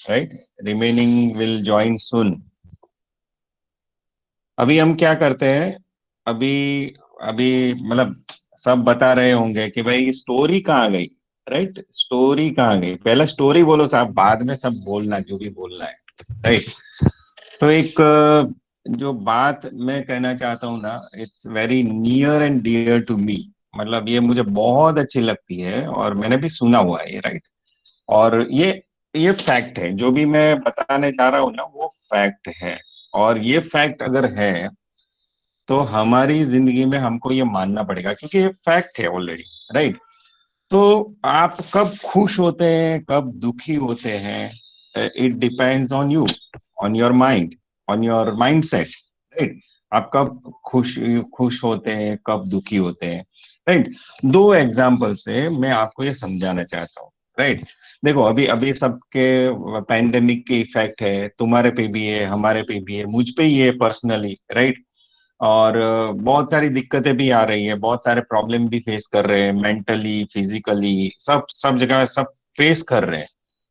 Right, remaining will join सुन। अभी हम क्या करते हैं, अभी अभी मतलब सब बता रहे होंगे कि भाई स्टोरी कहाँ गई। राइट, स्टोरी कहाँ गई, पहला स्टोरी बोलो साहब, बाद में सब बोलना जो भी बोलना है। राइट। तो एक जो बात मैं कहना चाहता हूँ ना, it's very near and dear to me. मतलब ये मुझे बहुत अच्छी लगती है और मैंने भी सुना हुआ है ये। राइट। और ये फैक्ट है, जो भी मैं बताने जा रहा हूँ ना वो फैक्ट है। और ये फैक्ट अगर है तो हमारी जिंदगी में हमको ये मानना पड़ेगा, क्योंकि ये फैक्ट है ऑलरेडी। राइट। तो आप कब खुश होते हैं, कब दुखी होते हैं, it depends on you, on your mind, on your mind set. Right. आप कब खुश होते हैं, कब दुखी होते हैं। राइट। दो एग्जाम्पल से मैं आपको ये समझाना चाहता हूँ। राइट। देखो, अभी अभी सबके पैंडेमिक के इफेक्ट है, तुम्हारे पे भी है, हमारे पे भी है, मुझ पे ही है पर्सनली। राइट। और बहुत सारी दिक्कतें भी आ रही है, बहुत सारे प्रॉब्लम भी फेस कर रहे हैं, मेंटली फिजिकली सब सब जगह सब फेस कर रहे हैं।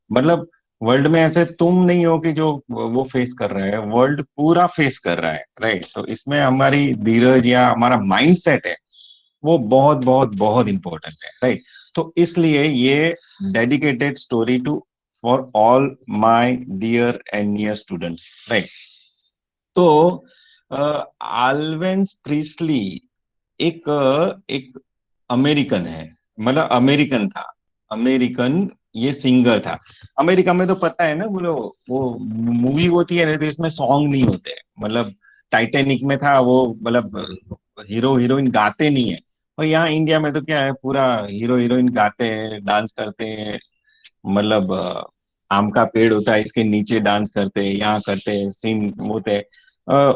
मतलब वर्ल्ड में ऐसे तुम नहीं हो कि जो वो फेस कर रहे हैं, वर्ल्ड पूरा फेस कर रहा है। राइट। तो इसमें हमारी धीरज या हमारा माइंड सेट है, वो बहुत बहुत बहुत इंपॉर्टेंट है। राइट। तो इसलिए ये dedicated story to for all my dear and near students. Right. तो आल्वेंस प्रीस्ली एक अमेरिकन है, मतलब अमेरिकन था, अमेरिकन ये सिंगर था। अमेरिका में तो पता है ना, वो मूवी होती है ना, तो इसमें सॉन्ग नहीं होते हैं। मतलब टाइटैनिक में था वो, मतलब हीरो हीरोइन गाते नहीं है। और यहाँ इंडिया में तो क्या है, पूरा हीरो हीरोइन गाते हैं, डांस करते हैं। मतलब आम का पेड़ होता है, इसके नीचे डांस करते हैं, यहाँ करते हैं, सीन होते हैं।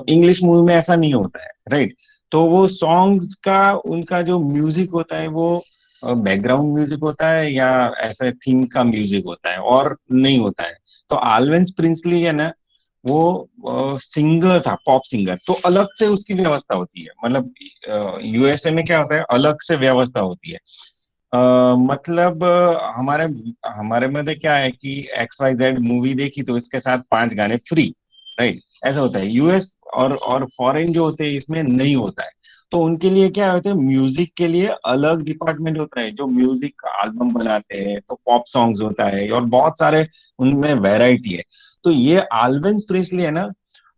इंग्लिश मूवी में ऐसा नहीं होता है। राइट। तो वो सॉन्ग्स का उनका जो म्यूजिक होता है वो बैकग्राउंड म्यूजिक होता है या ऐसा थीम का म्यूजिक होता है, और नहीं होता है। तो आल्वेंस प्रिंसली है ना, वो सिंगर था, पॉप सिंगर। तो अलग से उसकी व्यवस्था होती है, मतलब यूएसए में क्या होता है, अलग से व्यवस्था होती है। मतलब हमारे हमारे में तो क्या है कि XYZ मूवी देखी तो इसके साथ 5 गाने फ्री। राइट। ऐसा होता है यूएस और फॉरेन जो होते हैं इसमें नहीं होता है। तो उनके लिए क्या होता है, म्यूजिक के लिए अलग डिपार्टमेंट होता है, जो म्यूजिक एल्बम बनाते हैं, तो पॉप सॉन्ग्स होता है और बहुत सारे उनमें वैरायटी है। तो ये आल्विन प्रेस्ली है ना,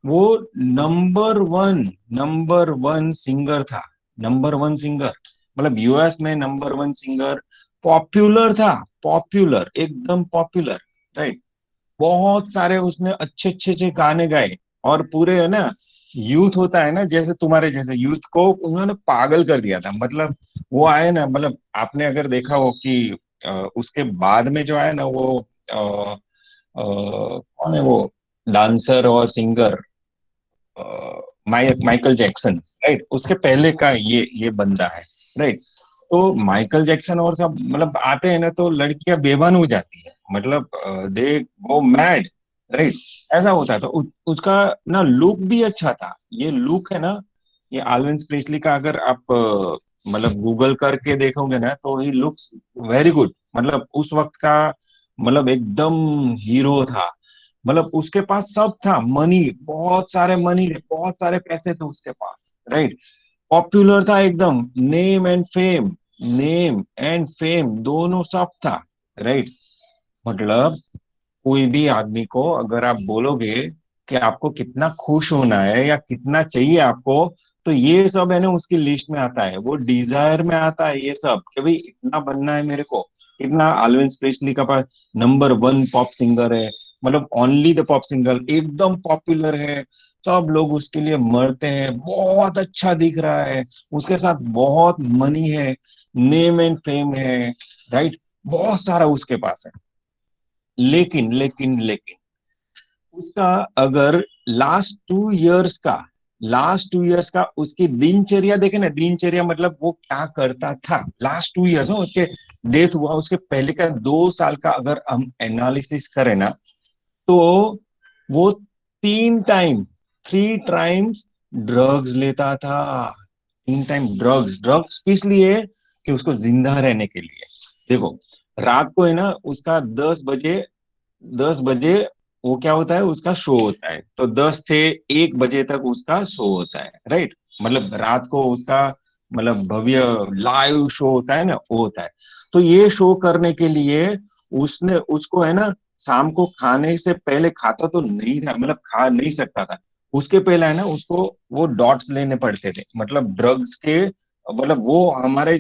वो नंबर वन सिंगर था, नंबर वन सिंगर। मतलब यूएस में नंबर वन सिंगर, पॉपुलर था, पॉपुलर एकदम पॉपुलर। राइट। बहुत सारे उसने अच्छे अच्छे अच्छे गाने गाए। और पूरे है ना, यूथ होता है ना, जैसे तुम्हारे जैसे यूथ को उन्होंने पागल कर दिया था। मतलब वो आए ना, मतलब आपने अगर देखा हो कि उसके बाद में जो आया ना वो कौन है वो डांसर और सिंगर, माइकल जैक्सन। राइट। उसके पहले का ये बंदा है। राइट। तो माइकल जैक्सन और सब मतलब आते हैं ना, तो लड़कियां बेभान हो जाती है, मतलब दे गो मैड। राइट। ऐसा होता है। तो उसका ना लुक भी अच्छा था, ये लुक है ना, ये आल्विन प्रेस्ली का अगर आप मतलब गूगल करके देखोगे ना, तो ही लुक्स वेरी गुड। मतलब उस वक्त का, मतलब एकदम हीरो था। मतलब उसके पास सब था, मनी, बहुत सारे मनी, बहुत सारे पैसे थे उसके पास। राइट। पॉपुलर था एकदम, नेम एंड फेम दोनों सब था। राइट। मतलब कोई भी आदमी को अगर आप बोलोगे कि आपको कितना खुश होना है या कितना चाहिए आपको, तो ये सब है ना उसकी लिस्ट में आता है, वो डिजायर में आता है ये सब, कि भाई इतना बनना है मेरे को, इतना। आल्विन प्रेस्ली का पास नंबर वन पॉप सिंगर है, मतलब ओनली द पॉप सिंगर, एकदम पॉपुलर है, सब लोग उसके लिए मरते हैं, बहुत अच्छा दिख रहा है, उसके साथ बहुत मनी है, नेम एंड फेम है। राइट। बहुत सारा उसके पास है। लेकिन उसका अगर लास्ट 2 इयर्स का उसकी दिनचर्या देखे ना, दिनचर्या मतलब वो क्या करता था लास्ट 2 इयर्स में, उसके डेथ हुआ उसके पहले का 2 साल का अगर हम एनालिसिस करें ना, तो वो 3 टाइम, 3 टाइम्स ड्रग्स लेता था। 3 टाइम ड्रग्स, ड्रग्स इसलिए कि उसको जिंदा रहने के लिए। देखो, रात को है ना उसका 10 बजे 10 बजे वो क्या होता है, उसका शो होता है, तो 10 से 1 बजे तक उसका शो होता है, राइट। मतलब रात को उसका मतलब भव्य लाइव शो होता है ना, वो होता है। तो ये शो करने के लिए उसने उसको है ना, शाम को खाने से पहले खाता तो नहीं था, मतलब खा नहीं सकता था। उसके पहले है ना उसको वो डॉट्स लेने पड़ते थे, मतलब ड्रग्स के, मतलब वो हमारे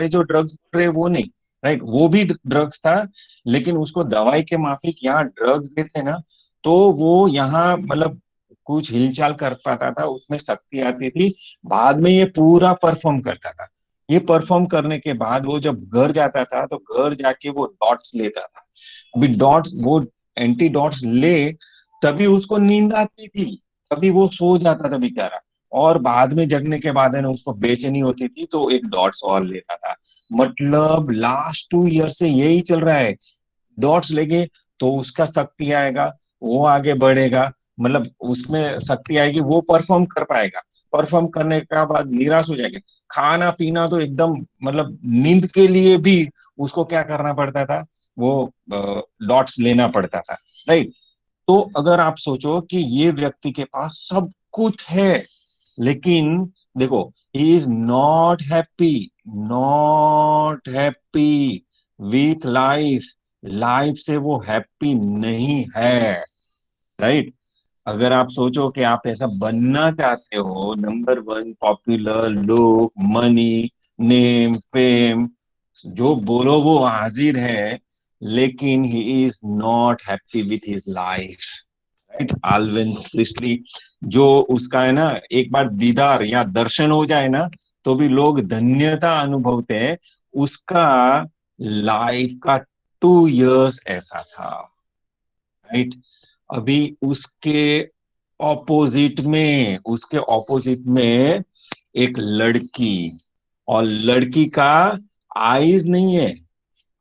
जो ड्रग्स रहे वो नहीं, राइट, वो भी ड्रग्स था। लेकिन उसको दवाई के माफिक यहाँ ड्रग्स देते ना, तो वो यहाँ मतलब कुछ हिलचाल कर पाता था, उसमें शक्ति आती थी। बाद में ये पूरा परफॉर्म करता था। ये परफॉर्म करने के बाद वो जब घर जाता था तो घर जाके वो डॉट्स लेता था। अभी डॉट्स वो एंटी डॉट्स ले, तभी उसको नींद आती थी, तभी वो सो जाता था बेचारा। और बाद में जगने के बाद है ना उसको बेचैनी होती थी, तो एक डॉट्स और लेता था। मतलब लास्ट 2 ईयर से यही चल रहा है। डॉट्स लेंगे तो उसका शक्ति आएगा, वो आगे बढ़ेगा, मतलब उसमें शक्ति आएगी, वो परफॉर्म कर पाएगा। परफॉर्म करने का बाद निराश हो जाएगा। खाना पीना तो एकदम, मतलब नींद के लिए भी उसको क्या करना पड़ता था, वो डॉट्स लेना पड़ता था, राइट। तो अगर आप सोचो कि ये व्यक्ति के पास सब कुछ है, लेकिन देखो, ही is not happy, not happy with life, life से वो हैप्पी नहीं है, राइट। अगर आप सोचो कि आप ऐसा बनना चाहते हो, नंबर वन, पॉपुलर, लोग, मनी, नेम, फेम, जो बोलो वो हाजिर है, लेकिन he is not happy with his life, right. Elvis Presley, जो उसका है ना एक बार दीदार या दर्शन हो जाए ना, तो भी लोग धन्यता अनुभवते हैं। उसका लाइफ का 2 इयर्स ऐसा था, राइट। अभी उसके ऑपोजिट में एक लड़की, और लड़की का आईज नहीं है,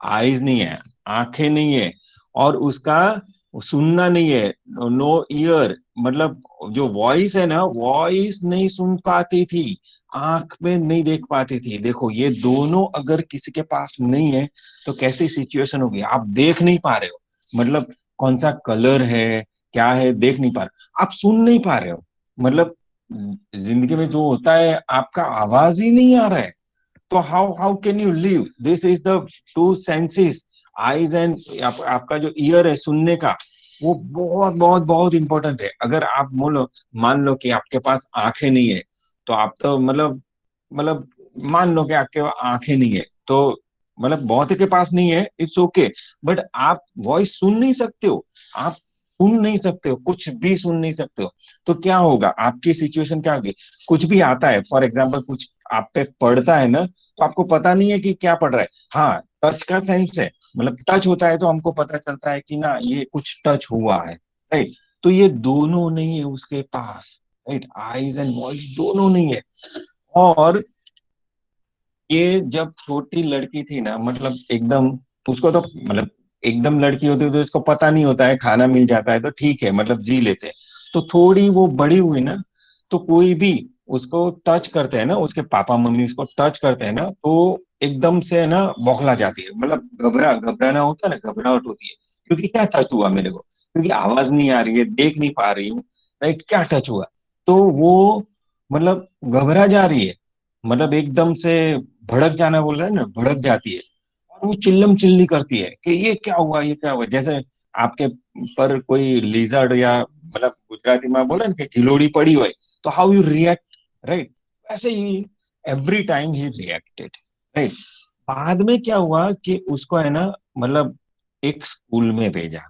आईज नहीं है, आंखें नहीं है, और उसका सुनना नहीं है, नो ईयर, मतलब जो वॉइस है ना, वॉइस नहीं सुन पाती थी, आंख में नहीं देख पाती थी। देखो ये दोनों अगर किसी के पास नहीं है, तो कैसी सिचुएशन होगी, आप देख नहीं पा रहे हो, मतलब कौन सा कलर है, क्या है, देख नहीं पा रहे, आप सुन नहीं पा रहे हो, मतलब जिंदगी में जो होता है आपका आवाज ही नहीं आ रहा है। तो how can you live, this is the two senses, eyes and आपका जो ईयर है सुनने का, वो बहुत बहुत बहुत इंपॉर्टेंट है। अगर आप मान लो कि आपके पास आंखें नहीं है, तो आप तो मतलब मान लो कि आपके आंखें नहीं है, तो मतलब बहुत के पास नहीं है, इट्स ओके, बट आप वॉइस सुन नहीं सकते हो, आप सुन नहीं सकते हो, कुछ भी सुन नहीं सकते हो। तो क्या होगा, आपकी सिचुएशन क्या होगी, कुछ भी आता है, फॉर एग्जाम्पल कुछ आप पे पड़ता है ना, तो आपको पता नहीं है कि क्या पड़ रहा है। हाँ, टच का सेंस है, मतलब टच होता है तो हमको पता चलता है कि ना ये कुछ टच हुआ है, राइट। तो ये दोनों नहीं है उसके पास, राइट, आईज एंड वॉइस दोनों नहीं है। और ये जब छोटी लड़की थी ना, मतलब एकदम, उसको तो मतलब एकदम लड़की होती है तो इसको पता नहीं होता है, खाना मिल जाता है तो ठीक है, मतलब जी लेते हैं। तो थोड़ी वो बड़ी हुई ना, तो कोई भी उसको टच करते हैं ना, उसके पापा मम्मी उसको टच करते हैं ना, तो एकदम से है ना बौखला जाती है, मतलब घबराना होता है ना, घबराहट होती है। क्योंकि क्या टच हुआ मेरे को, क्योंकि आवाज नहीं आ रही है, देख नहीं पा रही हूँ, राइट, क्या टच हुआ। तो वो मतलब घबरा जा रही है, मतलब एकदम से भड़क जाना बोल रहा है ना, भड़क जाती है। और वो चिल्लम चिल्ली करती है कि ये क्या हुआ, ये क्या हुआ, जैसे आपके पर कोई लिजर्ड या मतलब गुजराती में बोले ना कि गिलोड़ी पड़ी हुई, तो हाउ यू रिएक्ट, राइट, वैसे ही एवरी टाइम ही रिएक्टेड, राइट। बाद में क्या हुआ कि उसको है ना, मतलब एक स्कूल में भेजा,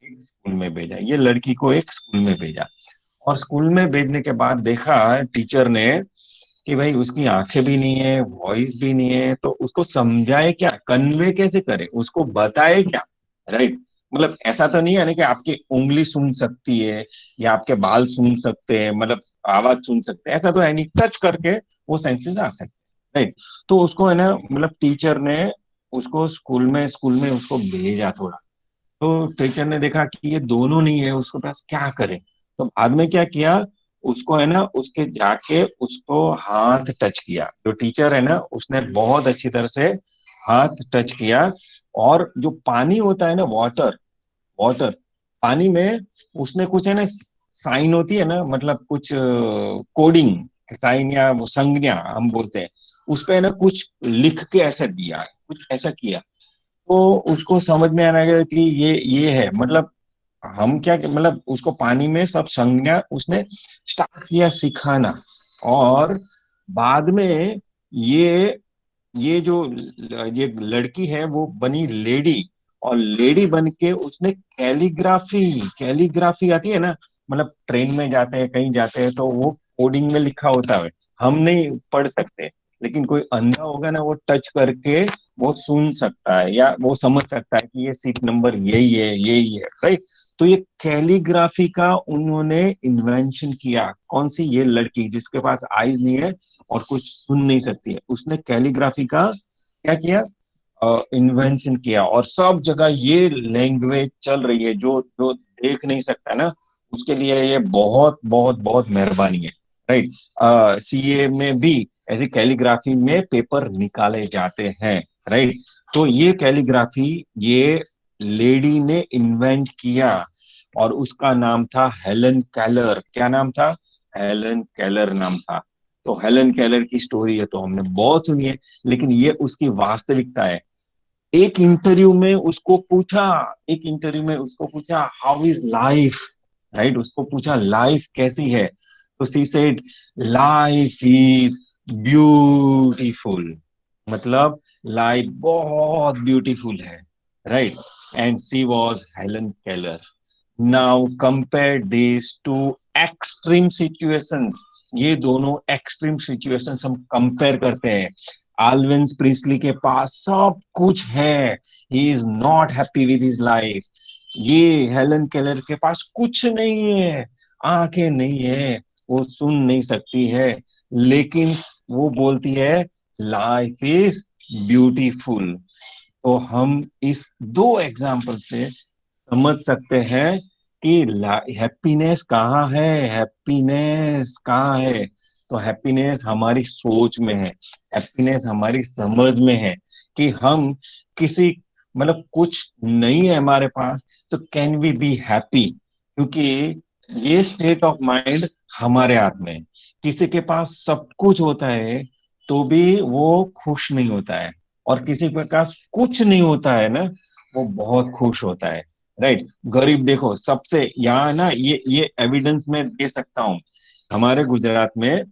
एक स्कूल में भेजा, ये लड़की को एक स्कूल में भेजा। और स्कूल में भेजने के बाद देखा टीचर ने कि भाई उसकी आंखें भी नहीं है, वॉइस भी नहीं है, तो उसको समझाए क्या, कन्वे कैसे करे, उसको बताए क्या, राइट। मतलब ऐसा तो नहीं है ना कि आपकी उंगली सुन सकती है या आपके बाल सुन सकते हैं, मतलब आवाज सुन सकते हैं, ऐसा तो है नहीं, टच करके वो सेंसेस आ सकते, राइट। तो उसको है ना, मतलब टीचर ने उसको स्कूल में उसको भेजा थोड़ा। तो टीचर ने देखा कि ये दोनों नहीं है उसके पास, क्या करे। तो बाद में क्या किया, उसको है ना, उसके जाके उसको हाथ टच किया, जो टीचर है ना उसने बहुत अच्छी तरह से हाथ टच किया। और जो पानी होता है ना, वाटर, वाटर, पानी में उसने कुछ है ना, साइन होती है ना, मतलब कुछ कोडिंग साइन या वो संज्ञा हम बोलते हैं, उस पे ना कुछ लिख के ऐसा दिया, कुछ ऐसा किया। तो उसको समझ में आने लगा कि ये है, मतलब हम क्या, मतलब उसको पानी में सब संज्ञा उसने स्टार्ट किया सिखाना। और बाद में ये ये जो ये लड़की है वो बनी लेडी, और लेडी बन के उसने कैलीग्राफी, कैलीग्राफी आती है ना, मतलब ट्रेन में जाते हैं कहीं जाते हैं तो वो कोडिंग में लिखा होता है, हम नहीं पढ़ सकते, लेकिन कोई अंधा होगा ना वो टच करके वो सुन सकता है या वो समझ सकता है कि ये सीट नंबर यही है, राइट। तो ये कैलीग्राफी का उन्होंने इन्वेंशन किया। कौन सी, ये लड़की जिसके पास आईज नहीं है और कुछ सुन नहीं सकती है, उसने कैलीग्राफी का क्या किया, इन्वेंशन किया। और सब जगह ये लैंग्वेज चल रही है, जो जो देख नहीं सकता ना उसके लिए ये बहुत बहुत बहुत मेहरबानी है, राइट। सीए में भी ऐसी कैलीग्राफी में पेपर निकाले जाते हैं, राइट। तो ये कैलीग्राफी ये लेडी ने इन्वेंट किया, और उसका नाम था हेलन केलर। क्या नाम था? हेलन केलर नाम था। तो हेलन केलर की स्टोरी है तो हमने बहुत सुनी है, लेकिन ये उसकी वास्तविकता है। एक इंटरव्यू में उसको पूछा हाउ इज लाइफ, राइट, उसको पूछा लाइफ कैसी है, तो she said life is beautiful, मतलब लाइफ बहुत ब्यूटीफुल है, right. And she was Helen Keller. Now compare this to extreme situations, ये दोनों एक्सट्रीम सिचुएशंस हम कंपेयर करते हैं। आल्विन प्रीस्ली के पास सब कुछ है, ही is not happy with his life. ये हेलन केलर के पास कुछ नहीं है, आंखें नहीं है, वो सुन नहीं सकती है, लेकिन वो बोलती है लाइफ इज ब्यूटीफुल। तो हम इस दो एग्जाम्पल से समझ सकते हैं कि हैप्पीनेस कहाँ है, हैप्पीनेस कहाँ है। तो हैप्पीनेस हमारी सोच में है, हैप्पीनेस हमारी समझ में है, कि हम किसी, मतलब कुछ नहीं है हमारे पास तो कैन वी बी हैप्पी, क्योंकि ये स्टेट ऑफ माइंड हमारे हाथ में है। किसी के पास सब कुछ होता है तो भी वो खुश नहीं होता है, और किसी के पास कुछ नहीं होता है ना वो बहुत खुश होता है, राइट। गरीब देखो, सबसे यहाँ ना ये एविडेंस मैं दे सकता हूँ। हमारे गुजरात में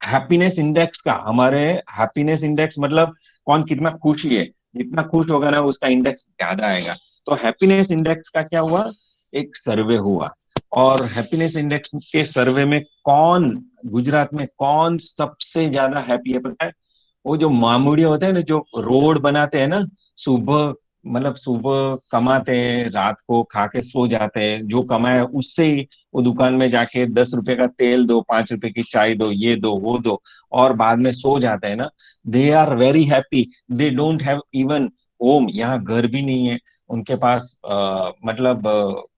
हैप्पीनेस इंडेक्स का, हमारे हैप्पीनेस इंडेक्स मतलब कौन कितना खुश है, जितना खुश होगा ना उसका इंडेक्स ज्यादा आएगा। तो हैप्पीनेस इंडेक्स का क्या हुआ, एक सर्वे हुआ, और हैप्पीनेस इंडेक्स के सर्वे में कौन, गुजरात में कौन सबसे ज्यादा हैप्पी है पता है? वो जो मामूड़िया होते हैं ना, जो रोड बनाते हैं ना, सुबह, मतलब सुबह कमाते हैं, रात को खा के सो जाते हैं, जो कमाए उससे ही वो दुकान में जाके 10 रुपए का तेल दो, 5 रुपए की चाय दो, ये दो वो दो, और बाद में सो जाते हैं ना। They are very happy, they don't have even home, यहाँ घर भी नहीं है उनके पास, मतलब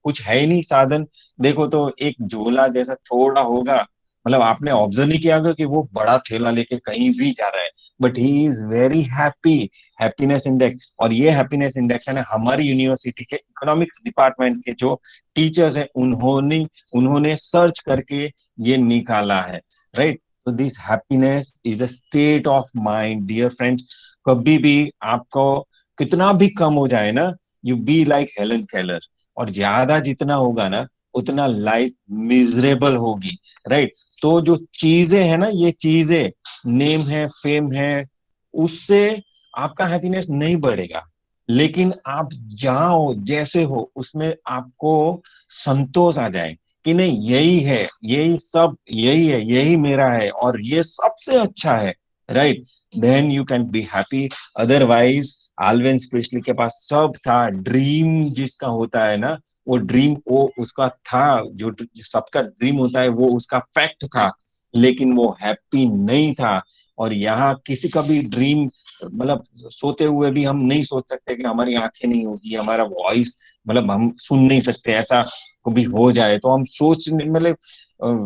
कुछ है ही नहीं साधन। देखो तो एक झोला जैसा थोड़ा होगा, मतलब आपने ऑब्जर्व नहीं किया होगा कि वो बड़ा थैला लेके कहीं भी जा रहा है, but he is very happy. Happiness index, और ये हैप्पीनेस इंडेक्स है ना हमारी यूनिवर्सिटी के इकोनॉमिक्स डिपार्टमेंट के जो टीचर्स हैं उन्होंने उन्होंने सर्च करके ये निकाला है, राइट। तो this happiness is a state of mind dear friends. कभी भी आपको कितना भी कम हो जाए ना, you be like Helen Keller, और ज्यादा जितना होगा ना उतना लाइफ मिजरेबल होगी, राइट। तो जो चीजें है ना, ये चीजें, नेम है, फेम है, उससे आपका हैप्पीनेस नहीं बढ़ेगा, लेकिन आप जहां हो, जैसे हो, उसमें आपको संतोष आ जाए कि नहीं यही है, यही सब, यही है, यही मेरा है और ये सबसे अच्छा है, right. Then you can be happy. Otherwise Elvis Presley के पास सब था, ड्रीम जिसका होता है ना, वो ड्रीम वो उसका था, जो सबका ड्रीम होता है वो उसका फैक्ट था, लेकिन वो हैप्पी नहीं था। और यहाँ किसी का भी ड्रीम, मतलब सोते हुए भी हम नहीं सोच सकते कि हमारी आंखें नहीं होगी, हमारा वॉइस, मतलब हम सुन नहीं सकते, ऐसा कभी हो जाए तो हम सोच, मतलब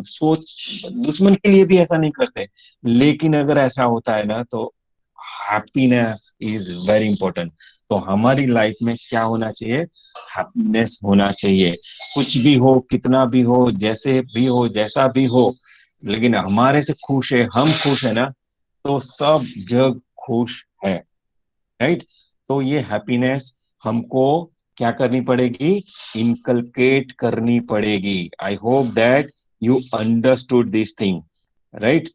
सोच दुश्मन के लिए भी ऐसा नहीं करते, लेकिन अगर ऐसा होता है ना तो हैप्पीनेस इज वेरी इंपॉर्टेंट। तो हमारी लाइफ में क्या होना चाहिए? हैप्पीनेस होना चाहिए। कुछ भी हो, कितना भी हो, जैसे भी हो, जैसा भी हो, लेकिन हमारे से खुश है, हम खुश है ना, तो सब जग खुश है। राइट? तो ये हैप्पीनेस हमको क्या करनी पड़ेगी? इनकलकेट करनी पड़ेगी। I hope that you understood this thing. Right?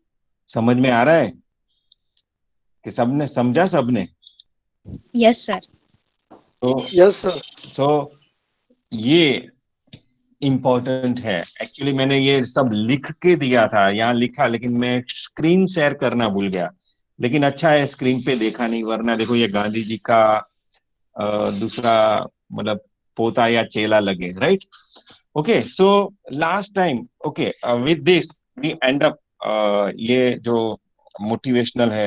समझ में आ रहा है कि सबने समझा? सबने? Yes sir. तो यस सर। सो ये इम्पोर्टेंट है। एक्चुअली मैंने ये सब लिख के दिया था, यहाँ लिखा, लेकिन मैं स्क्रीन शेयर करना भूल गया। लेकिन अच्छा है स्क्रीन पे देखा नहीं, वरना देखो ये गांधी जी का दूसरा मतलब पोता या चेला लगे। Right? Okay, so last time, okay, with this we end up. ये जो मोटिवेशनल है,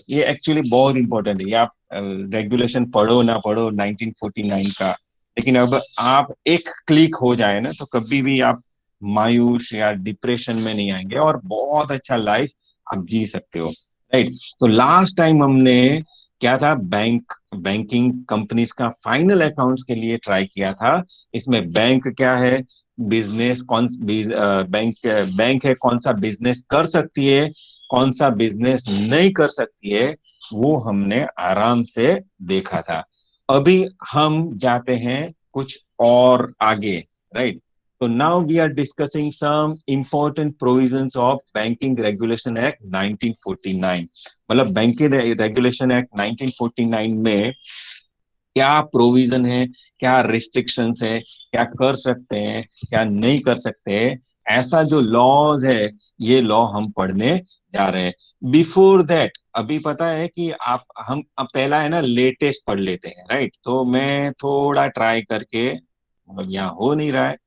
ये एक्चुअली बहुत इंपॉर्टेंट है। ये आप रेगुलेशन पढ़ो ना पढ़ो 1949 का, लेकिन अब आप एक क्लिक हो जाए ना, तो कभी भी आप मायूस या डिप्रेशन में नहीं आएंगे और बहुत अच्छा लाइफ आप जी सकते हो। राइट? तो लास्ट टाइम हमने क्या था, बैंकिंग कंपनीज का फाइनल अकाउंट्स के लिए ट्राई किया था। इसमें बैंक क्या है, बिजनेस कौन, बैंक बैंक है, कौन सा बिजनेस कर सकती है, कौन सा बिजनेस नहीं कर सकती है, वो हमने आराम से देखा था। अभी हम जाते हैं कुछ और आगे। राइट? तो now we are discussing some important provisions of banking regulation act 1949। मतलब बैंकिंग रेगुलेशन एक्ट 1949 में क्या प्रोविजन है, क्या रिस्ट्रिक्शंस है, क्या कर सकते हैं, क्या नहीं कर सकते हैं, ऐसा जो लॉज है, ये लॉ हम पढ़ने जा रहे हैं। बिफोर दैट, अभी पता है कि आप हम अब पहला है ना लेटेस्ट पढ़ लेते हैं। राइट? तो मैं थोड़ा ट्राई करके, मतलब यहाँ हो नहीं रहा है,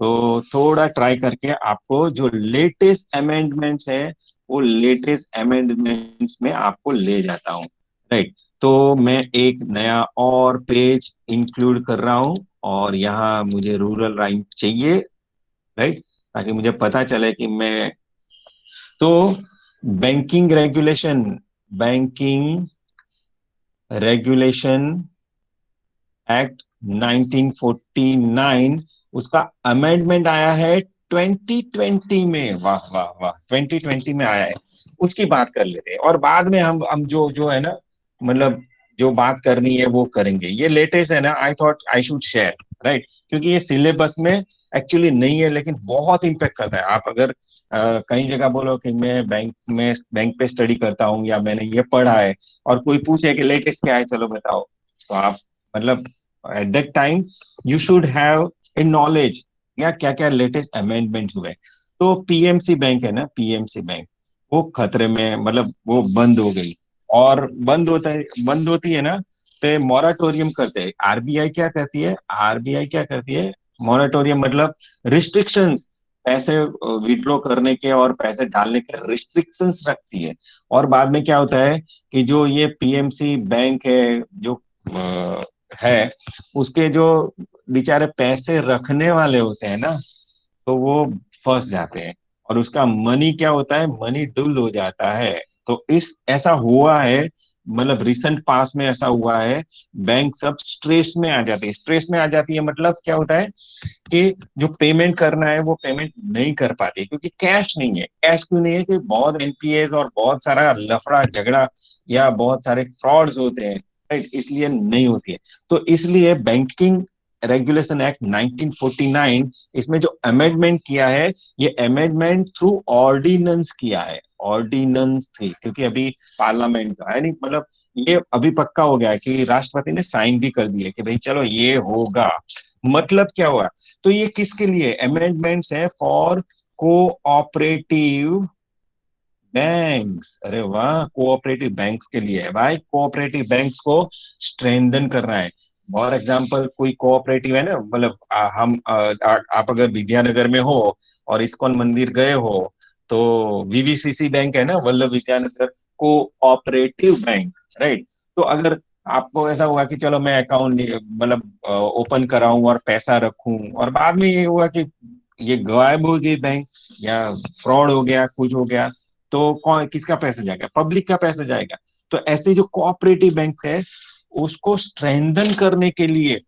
तो थोड़ा ट्राई करके आपको जो लेटेस्ट अमेंडमेंट्स है, वो लेटेस्ट अमेंडमेंट्स में आपको ले जाता हूँ। राइट? तो मैं एक नया और पेज इंक्लूड कर रहा हूँ, और यहाँ मुझे रूरल राइम चाहिए। राइट? ताकि मुझे पता चले कि मैं, तो banking regulation, banking regulation act 1949, उसका अमेंडमेंट आया है 2020 में। वाह वाह वाह, 2020 में आया है। उसकी बात कर लेते हैं, और बाद में हम जो जो है ना, मतलब जो बात करनी है वो करेंगे। ये लेटेस्ट है ना, I thought I should share. Right? क्योंकि ये सिलेबस में एक्चुअली नहीं है, लेकिन बहुत इम्पेक्ट करता है। आप अगर कई जगह बोलो कि मैं बैंक पे स्टडी करता हूँ, या मैंने ये पढ़ा है, और कोई पूछे कि लेटेस्ट क्या है, चलो बताओ, तो आप मतलब at that time you should have a knowledge या क्या क्या लेटेस्ट अमेंडमेंट हुए। तो पीएमसी बैंक है ना, पीएमसी बैंक, वो खतरे में, मतलब वो बंद हो गई। और बंद होता है, बंद होती है ना, तो मॉराटोरियम करते हैं। आरबीआई क्या करती है, आरबीआई क्या करती है, मॉराटोरियम मतलब रिस्ट्रिक्शंस, पैसे विड्रॉ करने के और पैसे डालने के रिस्ट्रिक्शंस रखती है। और बाद में क्या होता है कि जो ये पीएमसी बैंक है, जो है, उसके जो बेचारे पैसे रखने वाले होते हैं ना, तो वो फंस जाते हैं, और उसका मनी क्या होता है, मनी डुल हो जाता है। तो इस ऐसा हुआ है, मतलब रिसेंट पास में ऐसा हुआ है। बैंक सब स्ट्रेस में आ जाती है, स्ट्रेस में आ जाती है, मतलब क्या होता है कि जो पेमेंट करना है वो पेमेंट नहीं कर पाती, क्योंकि कैश नहीं है। कैश क्यों नहीं है? कि बहुत एनपीएस और बहुत सारा लफड़ा झगड़ा या बहुत सारे फ्रॉड्स होते हैं। राइट? इसलिए नहीं होती है। तो इसलिए बैंकिंग रेगुलेशन एक्ट 1949, इसमें जो अमेंडमेंट किया है, ये अमेंडमेंट थ्रू ऑर्डिनेंस किया है। ऑर्डिनेंस थी, क्योंकि अभी पार्लियामेंट है नहीं, मतलब ये अभी पक्का हो गया है कि राष्ट्रपति ने साइन भी कर दिया कि भाई चलो ये होगा। मतलब क्या हुआ? तो ये किसके लिए अमेंडमेंट्स है? For cooperative banks. अरे वाह, कोऑपरेटिव बैंक्स के लिए है भाई। कोऑपरेटिव बैंक्स को स्ट्रेंथन करना है। फॉर एग्जांपल, कोई कोऑपरेटिव है ना, मतलब आप अगर विद्यानगर में हो और इस्कॉन मंदिर गए हो, तो वीवीसीसी बैंक है ना, Vallabh Vidyanagar cooperative bank. Right? तो अगर आपको ऐसा हुआ कि चलो मैं अकाउंट मतलब ओपन कराऊं और पैसा रखूं, और बाद में ये हुआ कि ये गायब हो गई बैंक, या फ्रॉड हो गया, कुछ हो गया, तो कौन, किसका पैसा जाएगा? पब्लिक का पैसा जाएगा। तो ऐसे जो कोऑपरेटिव बैंक है उसको स्ट्रेंथन करने के लिए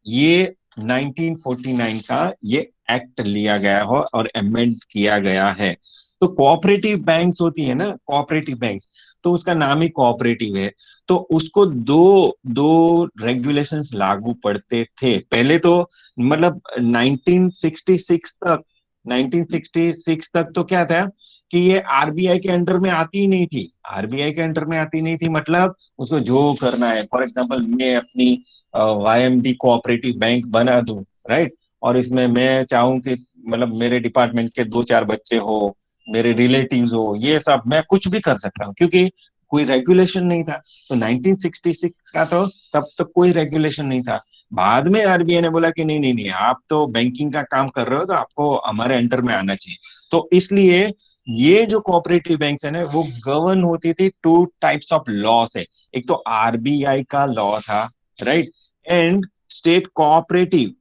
ये 1949 का ये एक्ट लिया गया हो और अमेंड किया गया है। तो कोऑपरेटिव बैंक्स होती है ना, कोऑपरेटिव बैंक्स, तो उसका नाम ही कोऑपरेटिव है। तो उसको दो दो रेगुलेशंस लागू पड़ते थे पहले तो, मतलब 1966 तक, 1966 तक तो क्या था कि ये आरबीआई के अंडर में आती ही नहीं थी, आरबीआई के अंडर में आती नहीं थी, मतलब उसको जो करना है, फॉर एग्जांपल मैं अपनी वाईएमडी कोऑपरेटिव बैंक बना दूं, राइट, और इसमें मैं चाहूं कि मतलब मेरे डिपार्टमेंट के दो चार बच्चे हो, मेरे रिलेटिव्स हो, ये सब मैं कुछ भी कर सकता हूँ क्योंकि कोई रेगुलेशन नहीं था। तो 1966 का तो तब तक कोई रेगुलेशन नहीं था। बाद में आरबीआई ने बोला कि नहीं नहीं नहीं, आप तो बैंकिंग का काम कर रहे हो तो आपको हमारे अंडर में आना चाहिए। तो इसलिए ये जो कोऑपरेटिव बैंक्स है ना वो गवर्न होती थी टू टाइप्स ऑफ लॉ से। एक तो आरबीआई का लॉ था, right, and state cooperative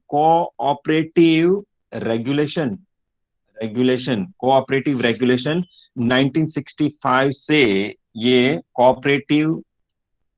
regulation, cooperative regulation 1965 से। ये कोऑपरेटिव,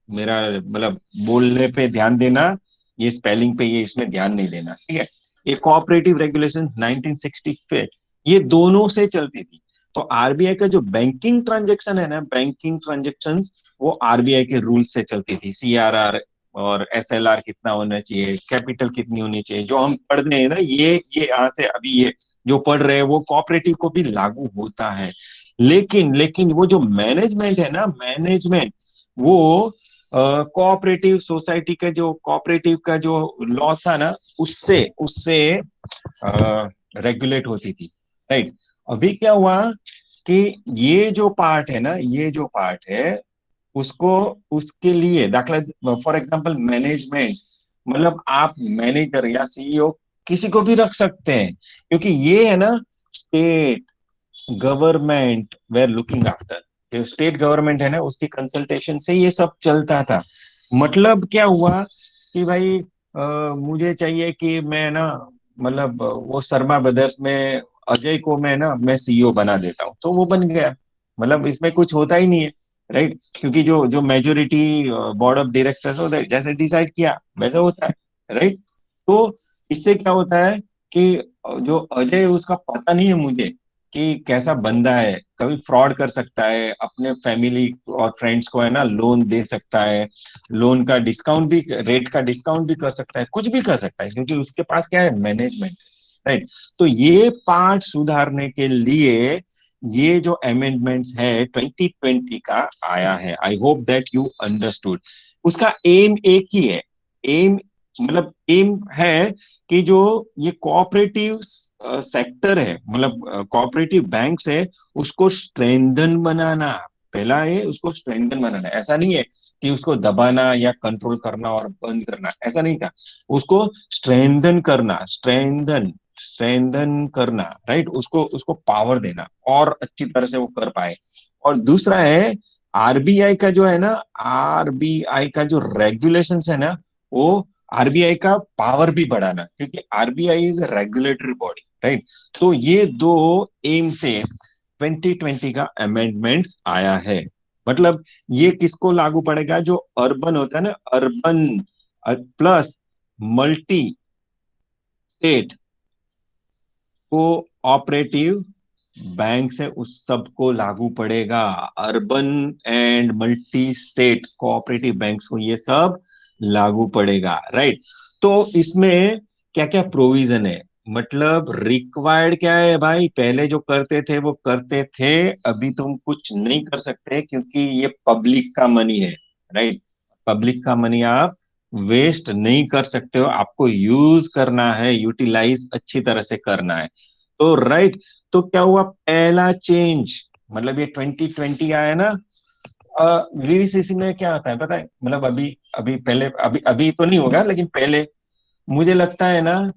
मेरा मतलब बोलने पे ध्यान देना, ये स्पेलिंग पे ये इसमें ध्यान नहीं देना, ठीक है। ये कोऑपरेटिव रेगुलेशन 1965 ये दोनों से चलती थी। तो आरबीआई का जो बैंकिंग ट्रांजेक्शन है ना, बैंकिंग ट्रांजेक्शन्स, वो आरबीआई के रूल से चलती थी। सीआरआर और एसएलआर कितना होना चाहिए, कैपिटल कितनी होनी चाहिए, जो हम पढ़ रहे हैं ना, ये यहाँ से अभी ये जो पढ़ रहे हैं वो कोऑपरेटिव को भी लागू होता है। लेकिन लेकिन वो जो मैनेजमेंट है ना, मैनेजमेंट, वो कोऑपरेटिव सोसाइटी का जो कोऑपरेटिव का जो लॉ था ना, उससे उससे रेगुलेट होती थी, राइट। अभी क्या हुआ कि ये जो पार्ट है ना, ये जो पार्ट है उसको, उसके लिए दाखला फॉर एग्जांपल मैनेजमेंट, मतलब आप मैनेजर या सीईओ किसी को भी रख सकते हैं क्योंकि ये है ना, state government were looking after, जो स्टेट गवर्नमेंट है ना उसकी कंसल्टेशन से ये सब चलता था। मतलब क्या हुआ कि भाई मुझे चाहिए कि मैं ना, मतलब वो शर्मा ब्रदर्स में अजय को मैं सीईओ बना देता हूँ तो वो बन गया। मतलब इसमें कुछ होता ही नहीं है, राइट, क्योंकि जो जो मेजोरिटी बोर्ड ऑफ डायरेक्टर्स होता है जैसे डिसाइड किया वैसा होता है, राइट। तो इससे क्या होता है कि जो अजय है, उसका पता नहीं है मुझे कि कैसा बंदा है, कभी फ्रॉड कर सकता है, अपने फैमिली और फ्रेंड्स को है ना लोन दे सकता है, लोन का डिस्काउंट भी, रेट का डिस्काउंट भी कर सकता है, कुछ भी कर सकता है क्योंकि उसके पास क्या है, मैनेजमेंट, राइट। तो ये पार्ट सुधारने के लिए ये जो अमेंडमेंट्स है 2020 का आया है। I hope that you understood. उसका एम एक ही है, एम मतलब एम है कि जो ये कोऑपरेटिव सेक्टर है, मतलब कोऑपरेटिव बैंक्स है, उसको स्ट्रेंथन बनाना। पहला है उसको स्ट्रेंथन बनाना, ऐसा नहीं है कि उसको दबाना या कंट्रोल करना और बंद करना, ऐसा नहीं था। उसको स्ट्रेंथन करना, स्ट्रेंथन करना, राइट, उसको उसको पावर देना और अच्छी तरह से वो कर पाए। और दूसरा है आरबीआई का जो है ना, आरबीआई का जो रेगुलेशंस है ना, वो आरबीआई का पावर भी बढ़ाना क्योंकि RBI is regulatory body, right. तो ये दो एम से 2020 का अमेंडमेंट्स आया है। मतलब ये किसको लागू पड़ेगा, जो अर्बन होता है ना, urban plus multi state cooperative bank से उस सबको लागू पड़ेगा। Urban and multi state cooperative banks को ये सब लागू पड़ेगा, राइट। तो इसमें क्या क्या प्रोविजन है, मतलब रिक्वायर्ड क्या है भाई, पहले जो करते थे वो करते थे, अभी तुम कुछ नहीं कर सकते क्योंकि ये पब्लिक का मनी है, राइट। पब्लिक का मनी आप वेस्ट नहीं कर सकते हो, आपको यूज करना है, यूटिलाइज अच्छी तरह से करना है। तो राइट, तो क्या हुआ पहला चेंज, मतलब ये 2020 आया ना। वीवीसीसी में क्या आता है पता है, मतलब अभी अभी पहले, अभी अभी तो नहीं होगा लेकिन पहले मुझे लगता है ना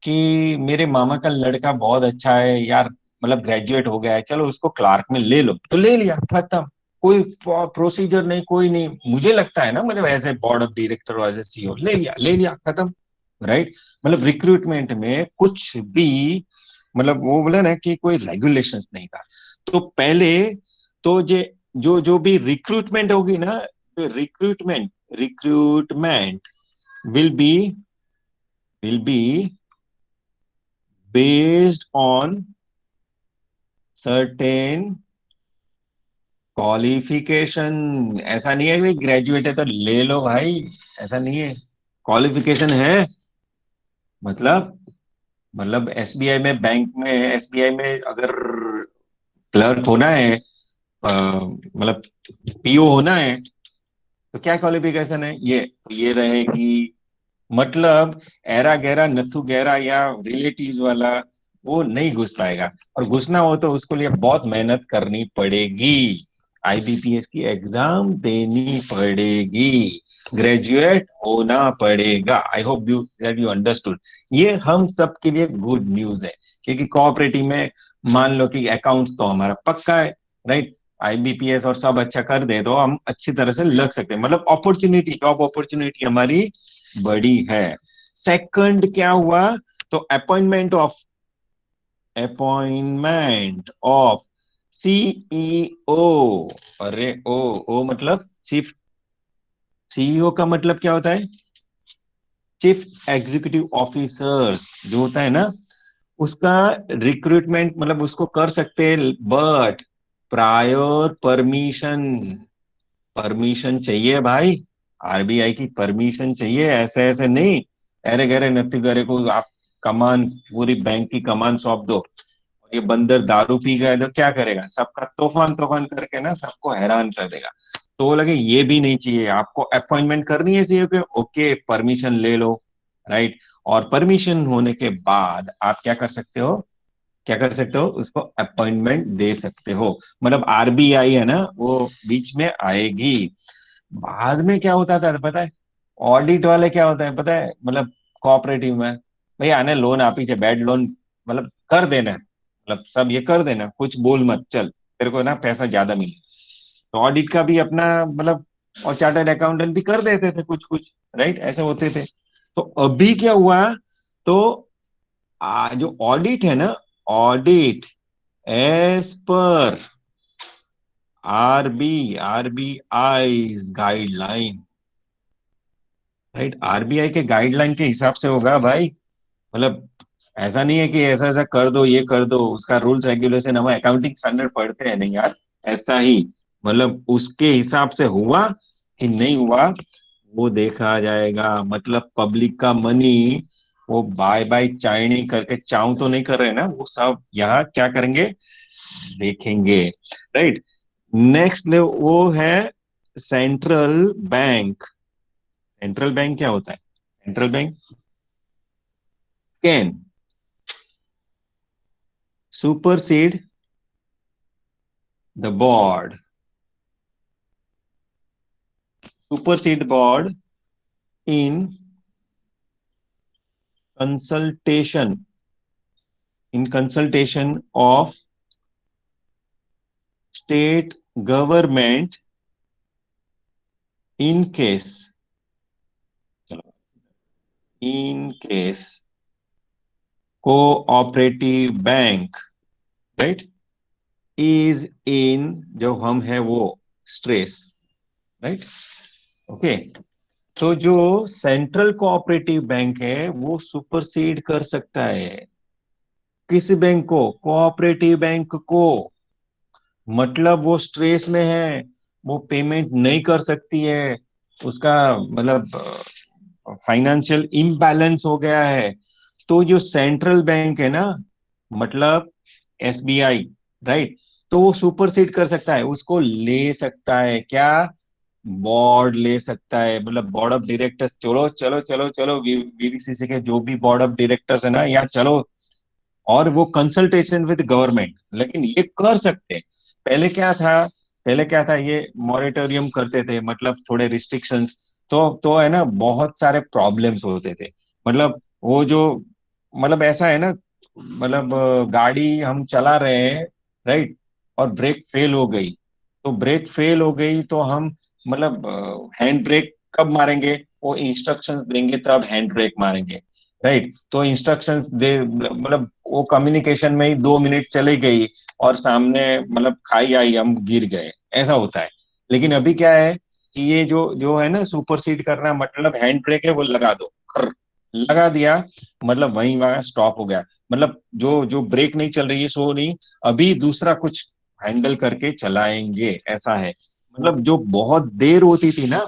कि मेरे मामा का लड़का बहुत अच्छा है यार, मतलब ग्रेजुएट हो गया है, चलो उसको क्लार्क में ले लो, तो ले लिया, खत्म। कोई प्रोसीजर नहीं, कोई नहीं, मुझे लगता है ना, मतलब as a board of director और एज ए सीईओ ले लिया, खत्म, राइट। मतलब रिक्रूटमेंट में कुछ भी, मतलब वो बोले ना कि कोई रेगुलेशंस नहीं था। तो पहले तो ये जो जो भी रिक्रूटमेंट होगी ना, recruitment recruitment will be will be based on certain qualification. ऐसा नहीं है कि ग्रेजुएट है तो ले लो भाई, ऐसा नहीं है। क्वालिफिकेशन है, मतलब एसबीआई में, बैंक में, एसबीआई में अगर क्लर्क होना है, मतलब पीओ होना है, तो क्या क्वालिफिकेशन है? ये रहेगी। मतलब एरा गैरा नथु गैरा या रिलेटिव्स वाला वो नहीं घुस पाएगा। और घुसना हो तो उसके लिए बहुत मेहनत करनी पड़ेगी, आईबीपीएस की एग्जाम देनी पड़ेगी, ग्रेजुएट होना पड़ेगा। I hope you that you understood. ये हम सब के लिए गुड न्यूज है, क्योंकि कोऑपरेटिव में मान लो कि अकाउंट्स तो हमारा पक्का है, राइट? आईबीपीएस और सब अच्छा कर दे तो हम अच्छी तरह से लग सकते हैं, मतलब अपॉर्चुनिटी, जॉब अपॉर्चुनिटी हमारी बड़ी है। सेकंड क्या हुआ? तो अपॉइंटमेंट ऑफ सीईओ। अरे ओ मतलब चीफ, सीईओ का मतलब क्या होता है? चीफ एग्जीक्यूटिव ऑफिसर्स जो होता है ना, उसका रिक्रूटमेंट मतलब उसको कर सकते हैं, बट प्रायर परमिशन, परमिशन चाहिए भाई। आरबीआई की परमिशन चाहिए, ऐसे ऐसे नहीं। अरे गरे नत्थी गरे को आप कमान, पूरी बैंक की कमान सौंप दो, और ये बंदर दारू पी गए तो क्या करेगा? सबका तूफान तूफान करके ना सबको हैरान कर देगा। तो वो लगे ये भी नहीं चाहिए, आपको अपॉइंटमेंट करनी है सीईओ के, ओके परमिशन ले लो, राइट? और परमिशन होने के बाद आप क्या कर सकते हो? क्या कर सकते हो? उसको अपॉइंटमेंट दे सकते हो। मतलब आरबीआई है ना, वो बीच में आएगी। बाद में क्या होता था पता है? ऑडिट वाले क्या होता है पता है? मतलब कोऑपरेटिव में, भाई आने लोन आप ही बैड लोन, मतलब कर देना, मतलब सब ये कर देना, कुछ बोल मत चल, तेरे को ना पैसा ज्यादा मिले। तो ऑडिट का भी अपना मतलब, और चार्टर्ड अकाउंटेंट भी कर देते थे कुछ कुछ, राइट? ऐसे होते थे। तो अभी क्या हुआ? तो जो ऑडिट है ना, audit as per RBI guideline, right? RBI के गाइडलाइन के हिसाब से होगा भाई। मतलब ऐसा नहीं है कि ऐसा ऐसा कर दो, ये कर दो, उसका रूल्स रेगुलेशन, हम अकाउंटिंग स्टैंडर्ड पढ़ते हैं नहीं यार, ऐसा ही। मतलब उसके हिसाब से हुआ कि नहीं हुआ, वो देखा जाएगा। मतलब पब्लिक का मनी वो बाय बाय चाइनी करके चाऊ तो नहीं कर रहे ना, वो सब यहाँ क्या करेंगे, देखेंगे, राइट? नेक्स्ट ले वो है सेंट्रल बैंक। सेंट्रल बैंक क्या होता है? Central bank can supersede the board, supersede board in consultation, in consultation of state government in case, in case cooperative bank, right, is in, जो हम है वो स्ट्रेस, राइट? ओके। तो जो central cooperative bank है वो सुपरसीड कर सकता है किस बैंक को? कोऑपरेटिव बैंक को। मतलब वो स्ट्रेस में है, वो पेमेंट नहीं कर सकती है, उसका मतलब फाइनेंशियल इम्बैलेंस हो गया है। तो जो सेंट्रल बैंक है ना, मतलब एसबीआई, राइट, तो वो सुपरसीड कर सकता है, उसको ले सकता है क्या? बोर्ड ले सकता है, मतलब बोर्ड ऑफ डायरेक्टर्स, चलो चलो चलो चलो, बीबीसीसी के जो भी बोर्ड ऑफ डायरेक्टर्स है ना, या चलो, और वो कंसल्टेशन विद गवर्नमेंट, लेकिन ये कर सकते हैं। पहले क्या था? पहले क्या था, ये मॉरेटोरियम करते थे, मतलब थोड़े रिस्ट्रिक्शंस, तो है ना, बहुत सारे प्रॉब्लम्स होते थे। मतलब वो जो, मतलब ऐसा है ना, मतलब गाड़ी हम चला रहे हैं, राइट, और ब्रेक फेल हो गई, तो ब्रेक फेल हो गई तो हम मतलब हैंड ब्रेक कब मारेंगे? वो इंस्ट्रक्शंस देंगे तब हैंड ब्रेक मारेंगे, राइट? तो इंस्ट्रक्शंस दे, मतलब वो कम्युनिकेशन में ही 2 मिनट चले गई और सामने मतलब खाई आई, हम गिर गए, ऐसा होता है। लेकिन अभी क्या है कि ये जो जो है ना सुपरसीड करना, मतलब हैंड ब्रेक है वो लगा दो, खर, लगा दिया, मतलब वहीं वहां स्टॉप हो गया। मतलब जो जो ब्रेक नहीं चल रही है सो नहीं, अभी दूसरा कुछ हैंडल करके चलाएंगे, ऐसा है। मतलब जो बहुत देर होती थी ना,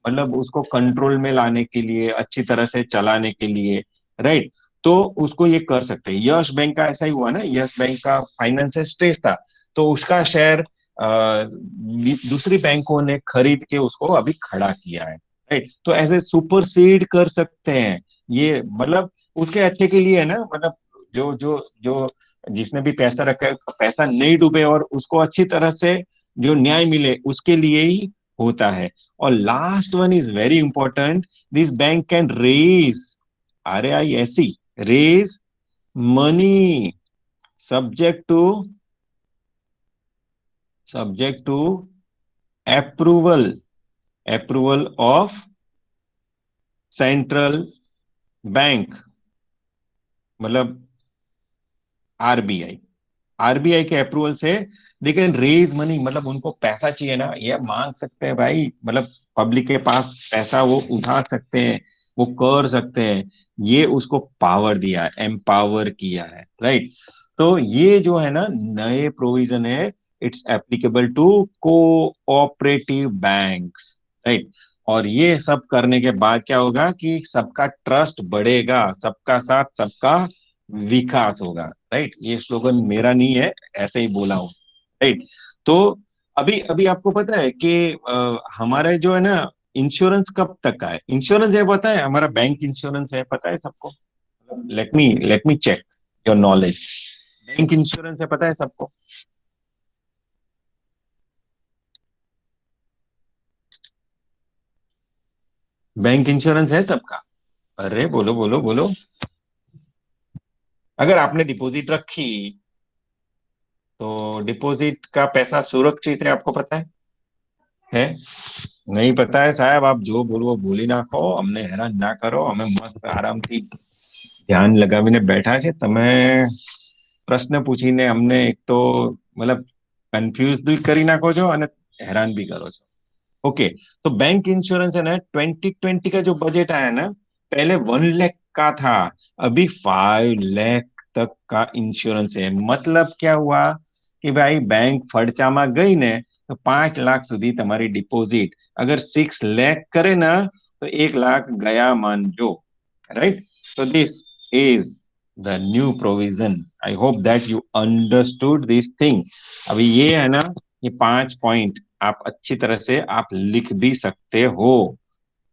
मतलब उसको कंट्रोल में लाने के लिए, अच्छी तरह से चलाने के लिए, राइट, तो उसको ये कर सकते हैं। यस बैंक का ऐसा ही हुआ ना, यस बैंक का फाइनेंशियल स्ट्रेस था, तो उसका शेयर दूसरी बैंकों ने खरीद के उसको अभी खड़ा किया है, राइट। तो ऐसे सुपरसीड कर सकते हैं ये, मतलब उसके अच्छे के लिए है ना, मतलब जो जो जो जिसने भी पैसा रखा है, पैसा नहीं डूबे और उसको अच्छी तरह से जो न्याय मिले, उसके लिए ही होता है। और last one is very important, this bank can raise, RAISE, raise money, subject to subject to approval, approval of central bank, मतलब RBI, RBI के अप्रूवल से दे कैन रेज मनी, मतलब उनको पैसा चाहिए ना, ये मांग सकते हैं भाई, मतलब पब्लिक के पास पैसा वो उठा सकते हैं, वो कर सकते हैं। ये उसको पावर दिया है, एम्पावर किया है, राइट। तो ये जो है ना नए प्रोविजन है, it's applicable to cooperative banks, right. और ये सब करने के बाद क्या होगा कि सबका ट्रस्ट बढ़ेगा, सबका साथ सबका विकास होगा, राइट। ये स्लोगन मेरा नहीं है, ऐसे ही बोला हूं, राइट। तो अभी अभी आपको पता है कि हमारे जो है ना इंश्योरेंस कब तक का है, इंश्योरेंस है पता है, हमारा बैंक इंश्योरेंस है पता है सबको? Let me check your knowledge. Bank insurance है पता है सबको? बैंक इंश्योरेंस है सबका? अरे बोलो बोलो बोलो। अगर आपने डिपॉजिट रखी तो डिपॉजिट का पैसा सुरक्षित है, आपको पता है? नहीं पता है साहब, आप जो बोलो वो बोली नाखो, અમને હેરાન ના કરો, અમે મસ્ત આરામથી ધ્યાન લગાવીને બેઠા છે, તમે પ્રશ્ન પૂછીને અમને એક તો મતલબ કન્ફ્યુઝ भी કરી નાખો છો અને हैरान भी करो છો। ओके, तो बैंक इंश्योरेंस है ना, 2020 का जो बजट आया ना, पहले 1 लाख का था, अभी 5 लाख तक का इंश्योरेंस है। मतलब क्या हुआ कि भाई बैंक फड़चाમાં गई ने तो 5 लाख સુધી તમારી डिपॉजिट, अगर 6 लाख करे ना तो 1 लाख गया मान जो, राइट। तो this is the new provision, I hope that you understood this thing. अभी ये है ना, ये 5 पॉइंट आप अच्छी तरह से आप लिख भी सकते हो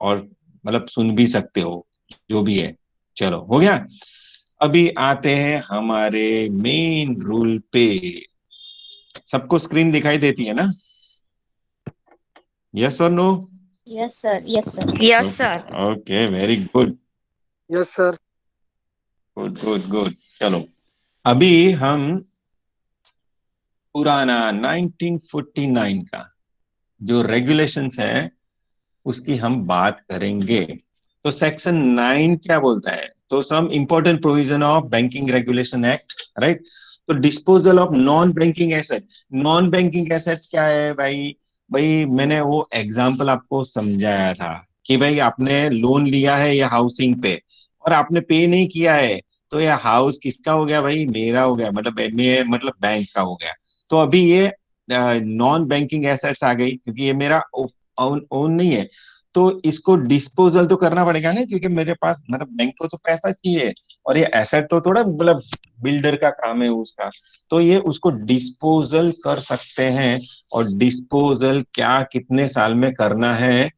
और मतलब सुन भी सकते हो, जो भी है। चलो हो गया। अभी आते हैं हमारे मेन रूल पे। सबको स्क्रीन दिखाई देती है ना? यस और no? Yes, sir. Yes, sir. Yes, sir. Okay, very good, yes sir. Good good good. चलो, अभी हम पुराना 1949 का जो रेगुलेशंस है उसकी हम बात करेंगे। तो सेक्शन 9 क्या बोलता है? तो some important provision of banking regulation act, right. तो disposal of non banking asset, non banking assets क्या है भाई? भाई मैंने वो एग्जांपल आपको समझाया था कि भाई आपने लोन लिया है या हाउसिंग पे, और आपने पे नहीं किया है, तो ये हाउस किसका हो गया भाई? मेरा हो गया, मतलब बैंक का हो गया। तो अभी ये नॉन बैंकिंग एसेट्स आ गई, क्योंकि ये मेरा ओन ओन नहीं है, तो इसको डिस्पोजल तो करना पड़ेगा ना, क्योंकि मेरे पास मतलब बैंक को तो पैसा चाहिए, और ये एसेट तो थोड़ा मतलब बिल्डर का काम है उसका, तो ये उसको डिस्पोजल कर सकते हैं। और डिस्पोजल क्या कितने साल में करना है?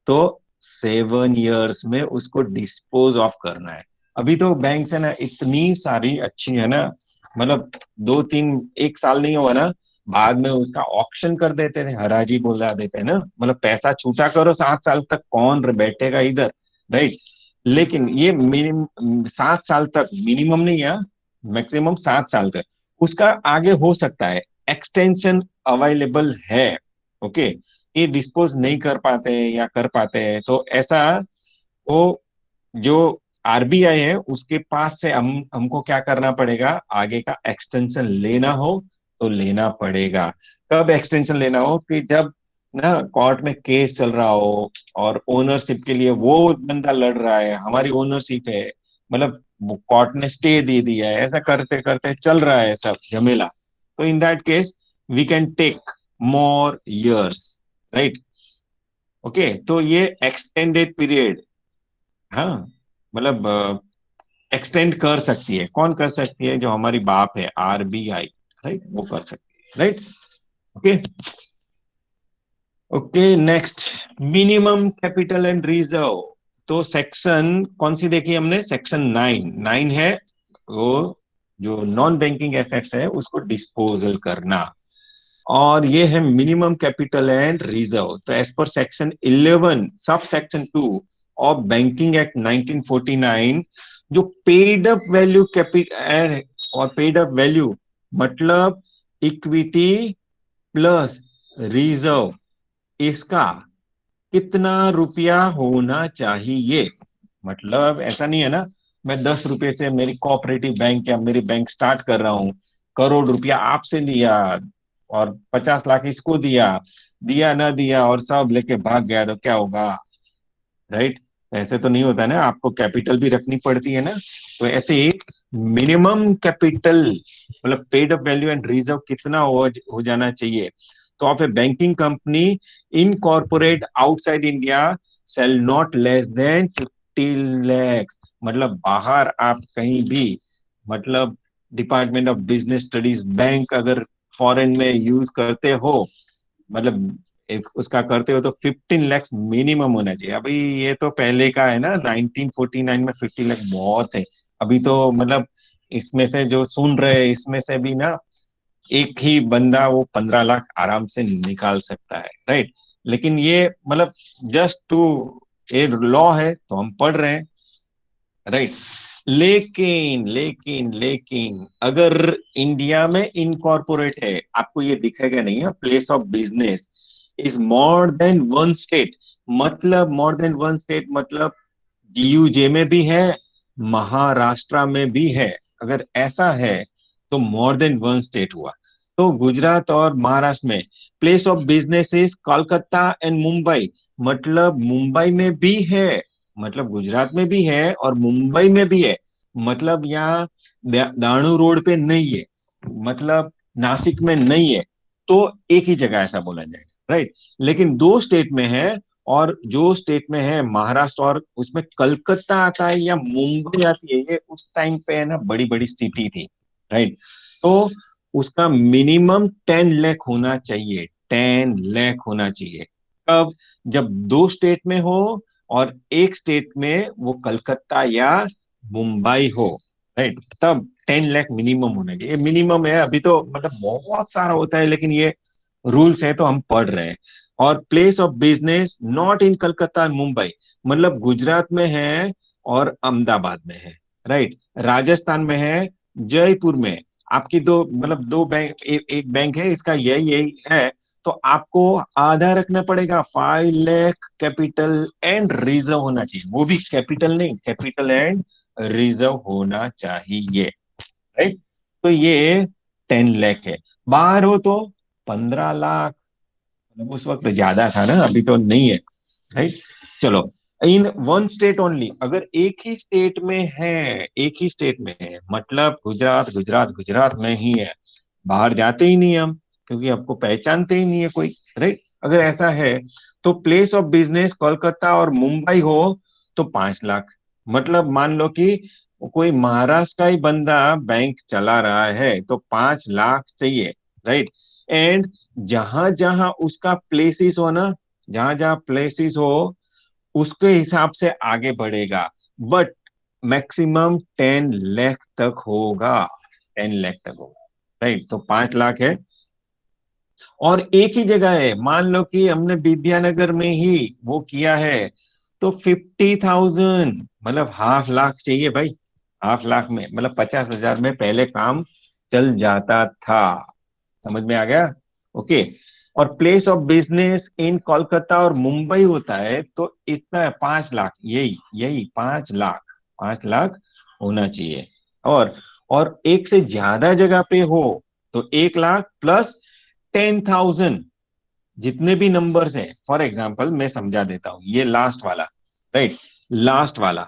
तो 7 इयर्स में उसको डिस्पोज ऑफ करना है। अभी तो बैंक है ना इतनी सारी अच्छी है ना, मतलब 2 3 1 साल नहीं हुआ ना, बाद में उसका ऑक्शन कर देते थे, हराजी बोला देते हैं ना, मतलब पैसा छूटा करो 7 साल तक, कौन बैठेगा इधर, राइट। लेकिन ये मिनिमम 7 साल तक, मिनिमम नहीं है, मैक्सिमम 7 साल तक। उसका आगे हो सकता है, एक्सटेंशन अवेलेबल है। ओके, ये डिस्पोज नहीं कर पाते हैं या कर पाते हैं, तो ऐसा वो जो आरबीआई है उसके पास से हमको क्या करना पड़ेगा, आगे का एक्सटेंशन लेना हो तो लेना पड़ेगा। कब एक्सटेंशन लेना हो, कि जब ना कोर्ट में केस चल रहा हो और ओनरशिप के लिए वो बंदा लड़ रहा है, हमारी ओनरशिप है, मतलब कोर्ट ने स्टे दे दिया है, ऐसा करते करते चल रहा है सब झमेला, तो in that case we can take more years, right. Okay, तो ये एक्सटेंडेड पीरियड, हाँ, मतलब एक्सटेंड कर सकती है। कौन कर सकती है? जो हमारी बाप है आरबीआई, राइट, वो कर सकती है, right. Okay, okay, next, minimum capital and reserve. तो सेक्शन कौन सी देखी हमने? सेक्शन 9 है वो, जो नॉन बैंकिंग एसेट्स है उसको डिस्पोजल करना। और ये है मिनिमम कैपिटल एंड रिजर्व। तो as per section 11 sub section 2 of banking act 1949, जो पेड अप वैल्यू कैपिटल और पेड अप वैल्यू मतलब इक्विटी प्लस रिजर्व, इसका कितना रुपया होना चाहिए? मतलब ऐसा नहीं है ना, मैं 10 रुपए से मेरी कोऑपरेटिव बैंक या मेरी बैंक स्टार्ट कर रहा हूँ, करोड़ रुपया आपसे लिया और 50 लाख इसको दिया, दिया ना दिया और सब लेके भाग गया तो क्या होगा, राइट। ऐसे तो नहीं होता है ना, आपको कैपिटल भी रखनी पड़ती है ना। तो ऐसे ही मिनिमम कैपिटल मतलब paid up value and reserve कितना हो जाना चाहिए। तो of a banking company in corporate outside India shall not less than 50 lakhs, मतलब बाहर आप कहीं भी, मतलब department of business studies bank अगर फॉरेन में यूज करते हो, मतलब एक उसका करते हो, तो 15 lakhs मिनिमम होना चाहिए। अभी ये तो पहले का है ना, 1949 में 50 लाख बहुत है। अभी तो मतलब इसमें से जो सुन रहे हैं इसमें से भी ना एक ही बंदा वो 15 लाख आराम से निकाल सकता है, राइट। लेकिन ये मतलब जस्ट टू ए लॉ है तो हम पढ़ रहे हैं, राइट। लेकिन लेकिन लेकिन अगर इंडिया में इनकॉर्पोरेट है, आपको ये दिखेगा नहीं है, place of business is more than one state, मतलब मोर देन वन स्टेट मतलब डीयूजे में भी है, महाराष्ट्र में भी है। अगर ऐसा है तो मोर देन वन स्टेट हुआ। तो गुजरात और महाराष्ट्र में place of business is Kolkata and Mumbai, मतलब मुंबई में भी है, मतलब गुजरात में भी है और मुंबई में भी है, मतलब यहाँ दाणू रोड पे नहीं है, मतलब नासिक में नहीं है, तो एक ही जगह ऐसा बोला जाएगा, राइट। लेकिन दो स्टेट में है, और जो स्टेट में है महाराष्ट्र और उसमें कलकत्ता आता है या मुंबई आती है, ये उस टाइम पे है ना बड़ी बड़ी सिटी थी, राइट। तो उसका मिनिमम 10 लाख होना चाहिए, 10 लाख होना चाहिए। कब? जब दो स्टेट में हो और एक स्टेट में वो कलकत्ता या मुंबई हो, राइट, तब 10 लाख मिनिमम होना चाहिए। मिनिमम है, अभी तो मतलब बहुत सारा होता है, लेकिन ये रूल्स है तो हम पढ़ रहे हैं। और place of business not in Calcutta and Mumbai, मतलब गुजरात में है और अहमदाबाद में है, राइट, राजस्थान में है, जयपुर में। आपकी दो मतलब दो बैंक, एक बैंक है इसका यही यही है, तो आपको आधा रखना पड़ेगा, 5 लाख कैपिटल एंड रिजर्व होना चाहिए, वो भी कैपिटल नहीं, कैपिटल एंड रिजर्व होना चाहिए, राइट। तो ये 10 लाख है। बाहर हो तो 15 लाख, मतलब उस वक्त ज्यादा था ना, अभी तो नहीं है, राइट। चलो, इन वन स्टेट ओनली, अगर एक ही स्टेट में है, एक ही स्टेट में है, मतलब गुजरात गुजरात गुजरात में ही है, बाहर जाते ही नहीं हम, क्योंकि आपको पहचानते ही नहीं है कोई, राइट। अगर ऐसा है तो प्लेस ऑफ बिजनेस कोलकाता और मुंबई हो तो 5 लाख, मतलब मान लो कि कोई महाराष्ट्र का ही बंदा बैंक चला रहा है तो 5 लाख चाहिए, राइट। एंड जहां जहां उसका प्लेसिस हो ना, जहां जहां प्लेसिस हो उसके हिसाब से आगे बढ़ेगा, बट मैक्सिमम 10 लाख तक होगा, 10 लाख तक होगा, राइट। तो 5 लाख है और एक ही जगह है, मान लो कि हमने विद्यानगर में ही वो किया है, तो 50,000 मतलब हाफ लाख चाहिए भाई। हाफ लाख में मतलब 50,000 में पहले काम चल जाता था, समझ में आ गया? ओके। और place of business in Kolkata और मुंबई होता है तो इसका 5 लाख, यही यही 5 लाख, 5 लाख होना चाहिए। और और एक से ज्यादा जगह पे हो तो 1 लाख प्लस 10,000, जितने भी नंबर्स हैं। फॉर एग्जाम्पल मैं समझा देता हूं, ये लास्ट वाला, राइट, लास्ट वाला।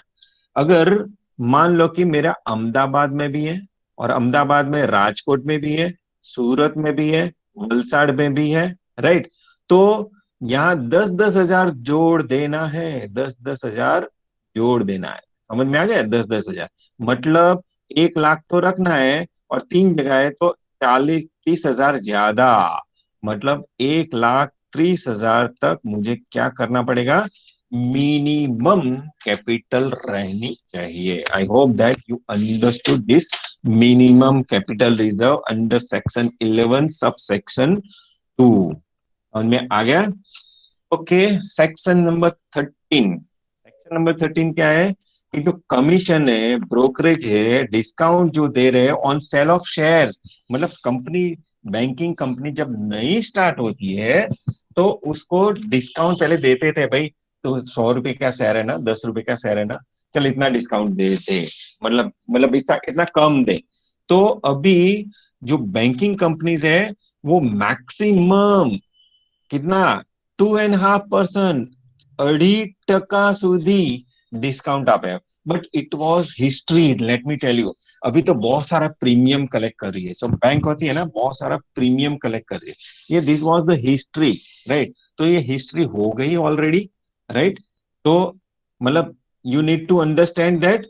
अगर मान लो कि मेरा अहमदाबाद में भी है, और अहमदाबाद में राजकोट में भी है, सूरत में भी है, वलसाड़ में भी है, राइट, तो यहाँ 10-10 हजार जोड़ देना है, 10-10 हजार जोड़ देना है। समझ में आ गया? 10-10 हजार मतलब 1 लाख तो रखना है, और 3 जगह है तो 40-30 हजार ज्यादा, मतलब 1,30,000 तक मुझे क्या करना पड़ेगा, मिनिमम कैपिटल रहनी चाहिए। I hope that you understood this minimum capital reserve under section 11 sub section 2। और में आ गया? Okay, section number 13। Section number 13 क्या है कि जो कमीशन है, ब्रोकरेज है, डिस्काउंट जो दे रहे हैं ऑन सेल ऑफ शेयर्स, मतलब कंपनी, बैंकिंग कंपनी जब नई स्टार्ट होती है तो उसको डिस्काउंट पहले देते थे भाई। तो 100 रुपए का शेयर है ना, 10 रुपए का शेयर है ना, चल इतना डिस्काउंट दे दे, मतलब इसका इतना कम दे। तो अभी जो बैंकिंग कंपनीज है वो मैक्सिमम कितना, 2.5%, 2.5% સુધી डिस्काउंट આપે। But it was history, let me tell you. अभी तो बहुत सारा प्रीमियम कलेक्ट कर रही है, सब बैंक होती है ना, बहुत सारा प्रीमियम कलेक्ट कर रही है। ये this was the history, right. तो ये हिस्ट्री हो गई ऑलरेडी, राइट। तो मतलब you need to understand that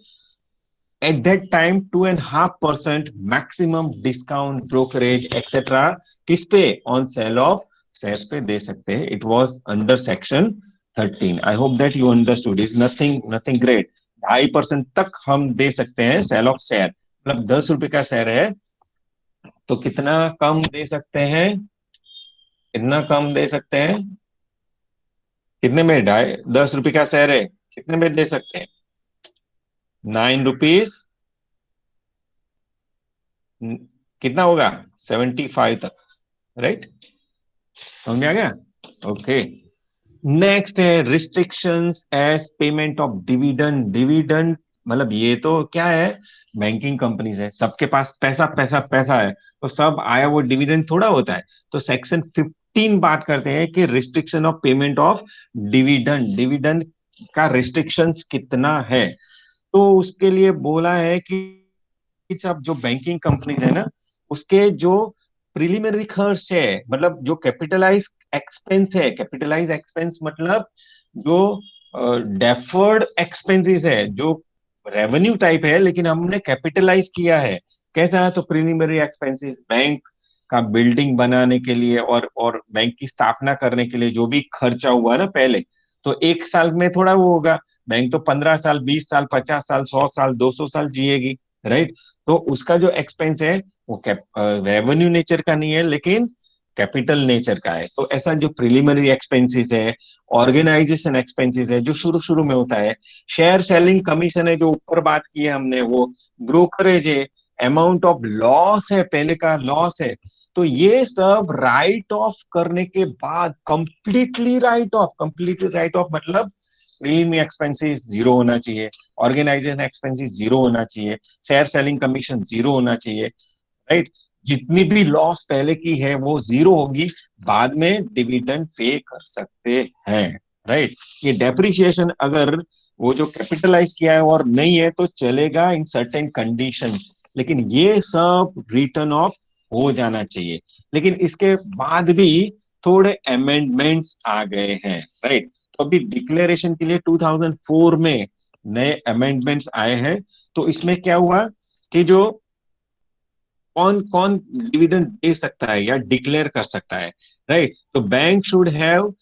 at that time 2.5% maximum discount brokerage etc किस पे, ऑन सेल ऑफ शेयर्स पे दे सकते हैं। It was under section 13। I hope that you understood. Is nothing nothing great. 2.5% तक हम दे सकते हैं सेल ऑफ शेयर, मतलब 10 रुपए का शेयर है तो कितना कम दे सकते हैं, कितना कम दे सकते हैं, कितने में, 10 रुपए का शेयर है, कितने में दे सकते हैं, 9 रुपीज, कितना होगा, 75 तक, राइट। समझ में आ गया? ओके। नेक्स्ट है restrictions as payment of dividend. Dividend मतलब ये तो क्या है, बैंकिंग कंपनीज है, सबके पास पैसा पैसा पैसा है, तो सब आया वो डिविडेंड थोड़ा होता है। तो सेक्शन 15 बात करते हैं कि restriction of payment of dividend, dividend का रिस्ट्रिक्शंस कितना है। तो उसके लिए बोला है कि सब जो बैंकिंग कंपनीज है ना, उसके जो प्रिलिमिनरी खर्च है, मतलब जो कैपिटलाइज एक्सपेंस है, कैपिटलाइज एक्सपेंस मतलब जो डेफर्ड एक्सपेंसेस है, जो रेवेन्यू टाइप है लेकिन हमने कैपिटलाइज किया है। कैसा है, तो प्रिलिमिनरी एक्सपेंसेस, बैंक का बिल्डिंग बनाने के लिए और बैंक की स्थापना करने के लिए जो भी खर्चा हुआ ना पहले, तो 1 साल में थोड़ा वो होगा। बैंक तो 15 साल, 20 साल, 50 साल, 100 साल, 200 साल जिएगी, राइट। तो उसका जो एक्सपेंस है वो रेवेन्यू नेचर का नहीं है लेकिन कैपिटल नेचर का है। तो ऐसा जो प्रिलिमिनरी एक्सपेंसेस है, ऑर्गेनाइजेशन एक्सपेंसेस है जो शुरू शुरू में होता है, शेयर सेलिंग कमीशन है जो ऊपर बात की है हमने, वो ब्रोकरेज है, अमाउंट ऑफ लॉस है, पहले का लॉस है। तो ये सब राइट ऑफ करने के बाद, कंप्लीटली राइट ऑफ मतलब प्रीमियम एक्सपेंसेस जीरो होना चाहिए, ऑर्गेनाइजेशन एक्सपेंसेस जीरो होना चाहिए, शेयर सेलिंग कमीशन जीरो होना चाहिए, राइट। जितनी भी लॉस पहले की है वो जीरो होगी, बाद में डिविडेंड पे कर सकते हैं, राइट। ये डेप्रिसिएशन अगर वो जो कैपिटलाइज किया है और नहीं है तो चलेगा इन सर्टेन कंडीशंस, लेकिन ये सब रिटर्न ऑफ हो जाना चाहिए। लेकिन इसके बाद भी थोड़े अमेंडमेंट्स आ गए हैं, राइट। तो अभी डिक्लेरेशन के लिए 2004 में नए अमेंडमेंट्स आए हैं। तो इसमें क्या हुआ कि जो कौन कौन डिविडेंड दे सकता है या डिक्लेयर कर सकता है, राइट। तो bank should have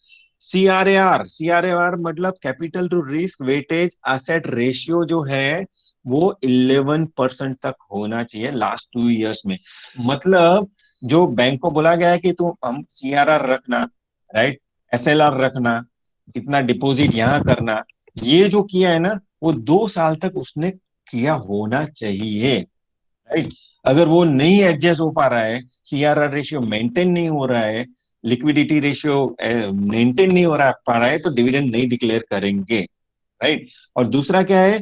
CRAR. CRAR मतलब capital to risk weightage asset ratio जो है वो 11% तक होना चाहिए लास्ट 2 इयर्स में। मतलब जो बैंक को बोला गया है कि तुम हम सीआरआर रखना, राइट, एसएलआर रखना, इतना डिपॉजिट यहाँ करना, ये जो किया है ना वो 2 साल तक उसने किया होना चाहिए, राइट। अगर वो नहीं एडजस्ट हो पा रहा है, सीआरआर रेशियो मेंटेन नहीं हो रहा है, लिक्विडिटी रेशियो मेंटेन नहीं हो रहा पा रहा है, तो डिविडेंड नहीं डिक्लेयर करेंगे, राइट। और दूसरा क्या है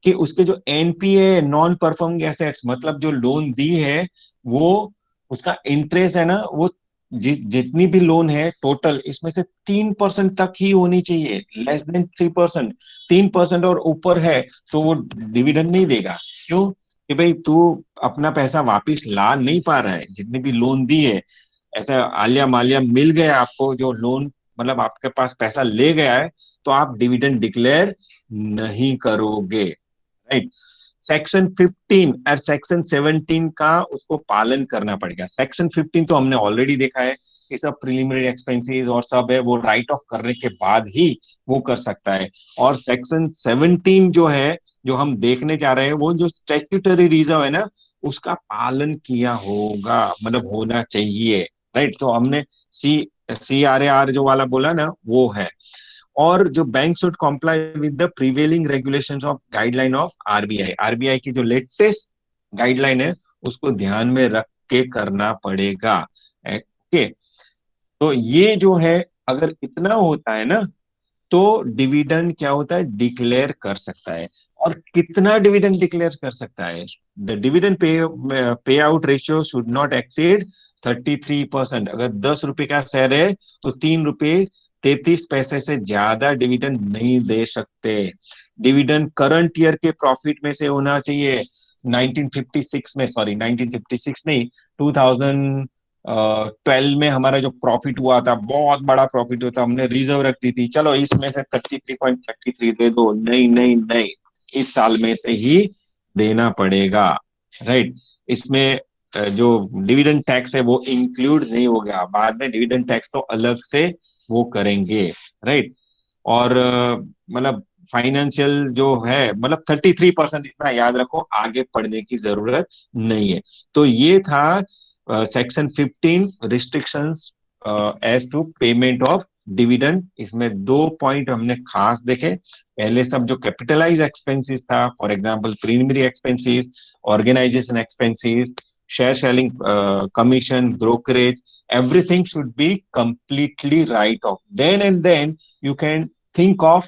कि उसके जो एनपीए, नॉन परफॉर्मिंग एसेट्स, मतलब जो लोन दी है वो, उसका इंटरेस्ट है ना, वो जितनी भी लोन है टोटल, इसमें से 3% तक ही होनी चाहिए, लेस देन 3%। 3% और ऊपर है तो वो डिविडेंड नहीं देगा। क्यों? कि भाई तू अपना पैसा वापिस ला नहीं पा रहा है, जितनी भी लोन दी है, ऐसा आलिया मालिया मिल गया आपको जो लोन, मतलब आपके पास पैसा ले गया है, तो आप डिविडेंड डिक्लेयर नहीं करोगे। राइट। सेक्शन 15 और सेक्शन 17 का उसको पालन करना पड़ेगा। सेक्शन 15 तो हमने ऑलरेडी देखा है कि सब प्रिलिमिनरी एक्सपेंसेस और सब है, वो राइट ऑफ करने के बाद ही वो कर सकता है। और सेक्शन 17 जो है, जो हम देखने जा रहे हैं, वो जो स्टैट्यूटरी रिजर्व है ना, उसका पालन किया होगा, मतलब होना चाहिए। राइट। तो हमने सी CRAR जो वाला बोला ना, वो है। और जो bank should comply with the prevailing regulations of guideline of RBI. RBI की जो लेटेस्ट गाइडलाइन है उसको ध्यान में रख के करना पड़ेगा। ओके। तो ये जो है, अगर इतना होता है ना, तो डिविडेंड क्या होता है, डिक्लेयर कर सकता है। और कितना डिविडेंड डिक्लेयर कर सकता है? The dividend pay out ratio should not exceed 33%। अगर 10 रुपए का शेयर है तो 3 रुपए 33 पैसे से ज्यादा डिविडेंड नहीं दे सकते। डिविडेंड करंट ईयर के प्रॉफिट में से होना चाहिए। 1956 में, सॉरी 1956 नहीं, 2012 में हमारा जो प्रॉफिट हुआ था, बहुत बड़ा प्रॉफिट हुआ था, हमने रिजर्व रख दी थी, चलो इसमें से 33.33 दे दो। नहीं नहीं नहीं, इस साल में से ही देना पड़ेगा। राइट। इसमें जो डिविडेंड टैक्स है वो इंक्लूड नहीं हो गया, बाद में डिविडेंड टैक्स तो अलग से वो करेंगे। राइट। और मतलब फाइनेंशियल जो है, मतलब 33%, इतना याद रखो, आगे पढ़ने की जरूरत नहीं है। तो ये था section 15, restrictions as to payment of dividend. इसमें 2 पॉइंट हमने खास देखे। पहले सब जो कैपिटलाइज एक्सपेंसेस था, for example preliminary expenses, organisation expenses, share selling commission, brokerage, everything should be completely right off. Then and then you can think of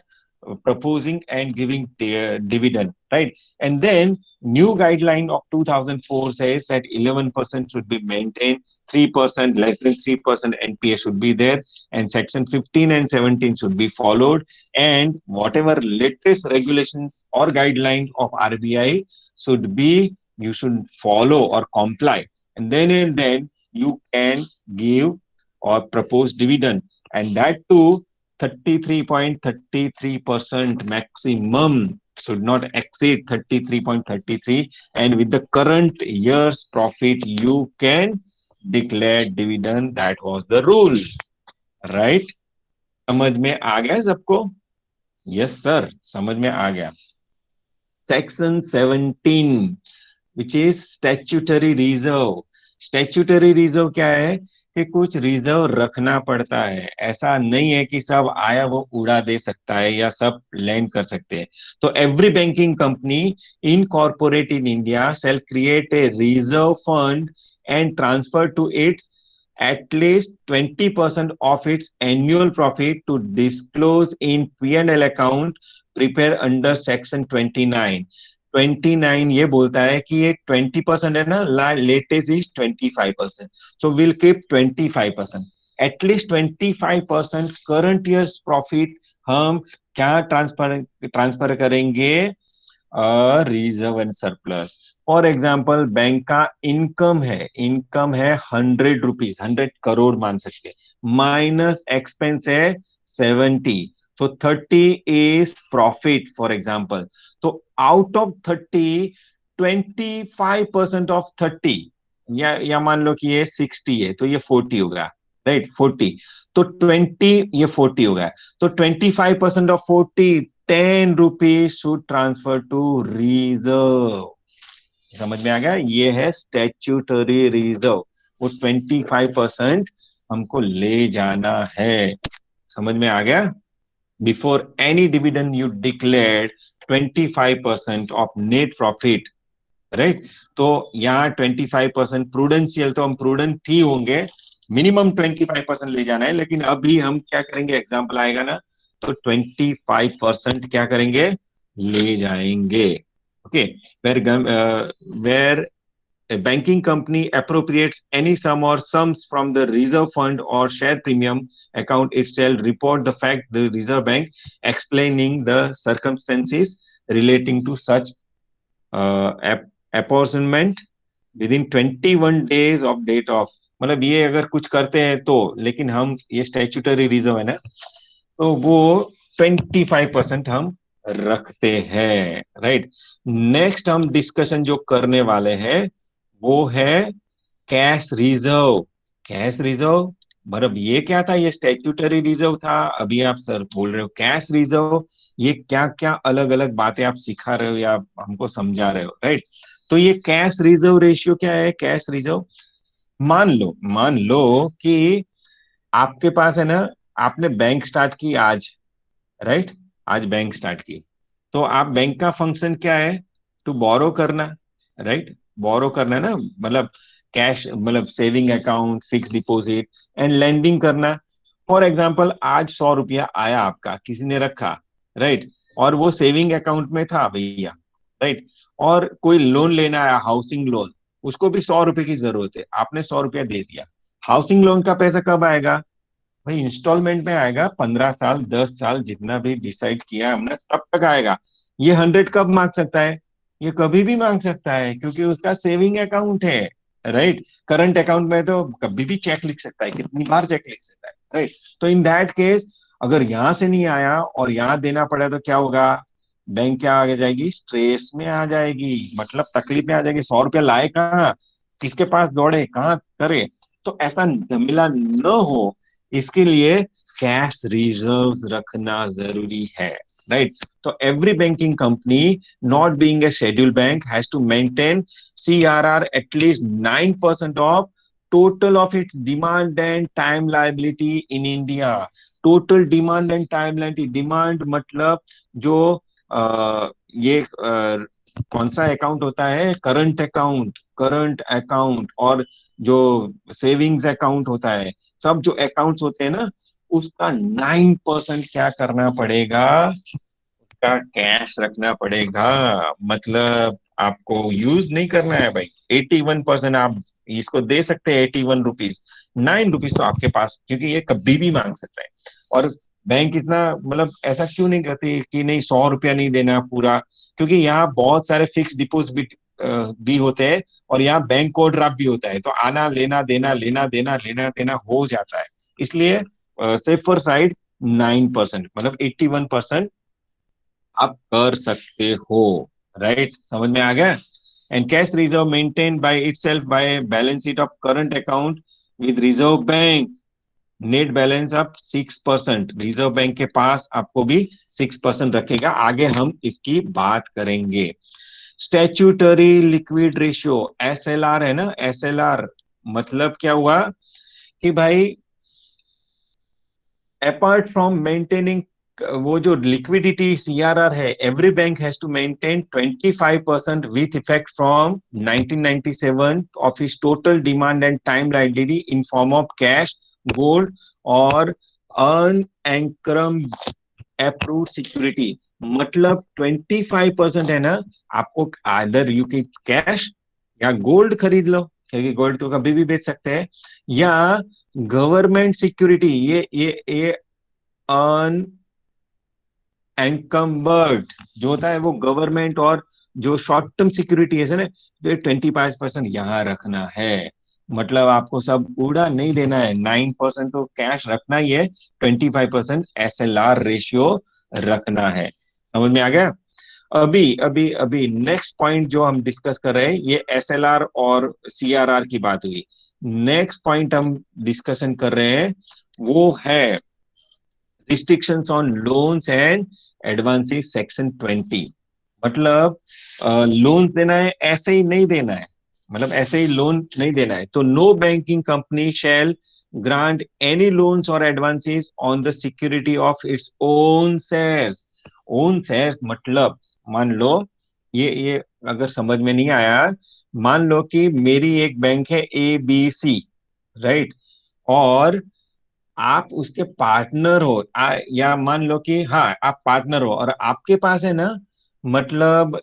proposing and giving dividend, right? And then new guideline of 2004 says that 11% should be maintained, 3%, less than 3% NPA should be there, and section 15 and 17 should be followed. And whatever latest regulations or guidelines of RBI should be, you should follow or comply. And then you can give or propose dividend, and that too 33.33% maximum, should not exceed 33.33, and with the current year's profit you can declare dividend. That was the rule. Right? समझ में आ गया सबको? Yes sir, समझ में आ गया। Section 17, which is statutory reserve. Statutory reserve क्या है? कि कुछ रिजर्व रखना पड़ता है। ऐसा नहीं है कि सब आया वो उड़ा दे सकता है या सब लैंड कर सकते हैं। तो every banking company incorporate in India shall create a reserve fund and transfer to its at least 20% of its annual profit to disclose in P&L account prepare under section 29। 29 ये बोलता है कि ये 20% है ना, latest is 25%, so will keep 25%। At least 25% current years profit हम क्या transfer transfer करेंगे? Reserve and surplus. For example, bank का इनकम है 100 रुपीज, 100 करोड़ मान सकते, माइनस एक्सपेंस है 70, तो 30 इज प्रॉफिट फॉर एग्जाम्पल। तो आउट ऑफ 30, 25% ऑफ 30, या मान लो कि ये 60 है तो ये 40 होगा। राइट, 40। तो 20, ये 40 होगा, तो 25% of 40, 10 rupees should transfer to reserve. समझ में आ गया? ये है स्टैच्यूटरी रिजर्व। वो 25% हमको ले जाना है। समझ में आ गया? Before any dividend you declare 25% of net profit. Right. तो यहाँ 25% प्रूडेंशियल, तो हम प्रूडेंट ही होंगे, मिनिमम 25% ले जाना है। लेकिन अभी हम क्या करेंगे, एग्जाम्पल आएगा ना, तो 25% क्या करेंगे, ले जाएंगे। Okay, where a banking company appropriates any sum or sums from the reserve fund or share premium account, it shall report the fact the Reserve Bank, explaining the circumstances relating to such apportionment within 21 days of date of, मतलब ये अगर कुछ करते हैं तो, लेकिन हम ये स्टैट्यूटरी रिजर्व है ना, तो वो 25% हम रखते हैं, राइट। नेक्स्ट हम डिस्कशन जो करने वाले हैं वो है कैश रिजर्व। कैश रिजर्व मतलब ये क्या था, ये स्टैट्यूटरी रिजर्व था, अभी आप सर बोल रहे हो कैश रिजर्व। ये क्या क्या अलग अलग बातें आप सिखा रहे हो या हमको समझा रहे हो, राइट। तो ये कैश रिजर्व रेशियो क्या है, कैश रिजर्व, मान लो कि आपके पास है ना, आपने बैंक स्टार्ट की आज, राइट, आज बैंक स्टार्ट की, तो आप बैंक का फंक्शन क्या है, टू बोरो करना, राइट, बोरो करना ना, मतलब कैश, मतलब saving account, fix deposit and lending करना। फॉर एग्जांपल आज 100 रुपया आया आपका, किसी ने रखा, राइट, और वो सेविंग अकाउंट में था भैया, राइट, और कोई लोन लेना है, हाउसिंग लोन, उसको भी 100 रुपए की जरूरत है, आपने 100 रुपया दे दिया। हाउसिंग लोन का पैसा कब आएगा भाई, इंस्टॉलमेंट में आएगा, 15 साल 10 साल जितना भी डिसाइड किया हमने तब तक आएगा। ये 100 कब मांग सकता है, ये कभी भी मांग सकता है, क्योंकि उसका सेविंग अकाउंट है, राइट। करंट अकाउंट में तो कभी भी चेक लिख सकता है, कितनी बार चेक लिख सकता है, राइट। तो इन दैट केस अगर यहां से नहीं आया और यहां देना पड़ा तो क्या होगा, बैंक क्या आ जाएगी, स्ट्रेस में आ जाएगी, मतलब तकलीफ में आ जाएगी। 100 रुपया लाए कहाँ, किसके पास दौड़े, कहाँ करे। तो ऐसा झमेला न हो, इसके लिए कैश रिजर्व्स रखना जरूरी है, राइट। तो every banking company not being a schedule bank has to maintain CRR at least 9% of total of its demand and time liability in India. Total demand and time liability, demand मतलब जो ये कौन सा account होता है, current account, current account, और जो savings account होता है, सब जो अकाउंट्स होते हैं ना, उसका 9% क्या करना पड़ेगा, उसका कैश रखना पड़ेगा। मतलब आपको यूज नहीं करना है भाई, 81% आप इसको दे सकते हैं, 81 रुपीज, 9 रुपीज तो आपके पास, क्योंकि ये कभी भी मांग सकता है। और बैंक इतना मतलब ऐसा क्यों नहीं करती कि नहीं 100 रुपया नहीं देना पूरा, क्योंकि यहाँ बहुत सारे फिक्स डिपॉजिट भी होते हैं, और यहाँ बैंक ओवरड्राफ्ट भी होता है, तो आना लेना देना, लेना देना, लेना देना हो जाता है। इसलिए सेफर साइड 9%, मतलब 81% आप कर सकते हो, राइट, समझ में आ गया। And cash reserve maintain by itself by balance sheet of current account with reserve bank, net balance up 6%, reserve bank के पास आपको भी 6% रखेगा, आगे हम इसकी बात करेंगे। स्टैच्यूटरी लिक्विड रेशियो, SLR है ना, SLR मतलब क्या हुआ कि भाई अपार्ट फ्रॉम मेंटेनिंग, वो जो लिक्विडिटी CRR है, every bank has to maintain 25% with effect from 1997 of his total demand and time liability in form of cash, gold और अर्न एंकरम अप्रूव्ड सिक्योरिटी। मतलब 25% है ना, आपको आदर यू की कैश या गोल्ड खरीद लो, क्योंकि गोल्ड तो कभी भी बेच सकते हैं, या गवर्नमेंट सिक्योरिटी, ये अन एनकम्बर्ड जो होता है वो गवर्नमेंट, और जो शॉर्ट टर्म सिक्योरिटी है ना, तो 25% यहाँ रखना है। मतलब आपको सब उड़ा नहीं देना है, 9% तो कैश रखना ही है, 25% SLR रेशियो रखना है। समझ में आ गया। अभी अभी अभी नेक्स्ट पॉइंट जो हम डिस्कस कर रहे हैं, ये SLR और CRR की बात हुई। नेक्स्ट पॉइंट हम डिस्कशन कर रहे हैं वो है restrictions on loans and advances, section 20। मतलब लोन देना है, ऐसे ही नहीं देना है, मतलब ऐसे ही लोन नहीं देना है, तो no banking company shall grant any loans और advances on the security of its own shares. Own shares मतलब, मान लो ये अगर समझ में नहीं आया, मान लो कि मेरी एक बैंक है ABC, राइट, और आप उसके पार्टनर हो, या मान लो कि हाँ आप पार्टनर हो, और आपके पास है ना, मतलब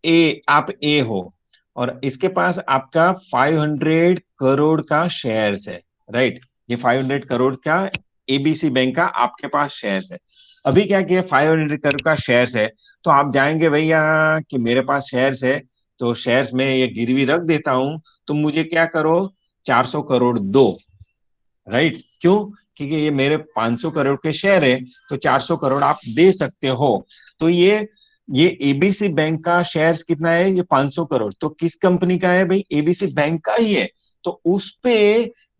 ए हो, और इसके पास आपका 500 करोड़ का शेयर्स है, राइट। ये 500 करोड़ का एबीसी बैंक का आपके पास शेयर्स है। अभी क्या किया, 500 करोड़ का शेयर्स है, तो आप जाएंगे भैया कि मेरे पास शेयर्स है, तो शेयर्स में ये गिरवी रख देता हूं, तो मुझे क्या करो, 400 करोड़ दो, राइट। क्यों? क्योंकि ये मेरे 500 करोड़ के शेयर है, तो 400 करोड़ आप दे सकते हो। तो ये एबीसी बैंक का शेयर्स कितना है, ये 500 करोड़, तो किस कंपनी का है भाई, एबीसी बैंक का ही है। तो उस पे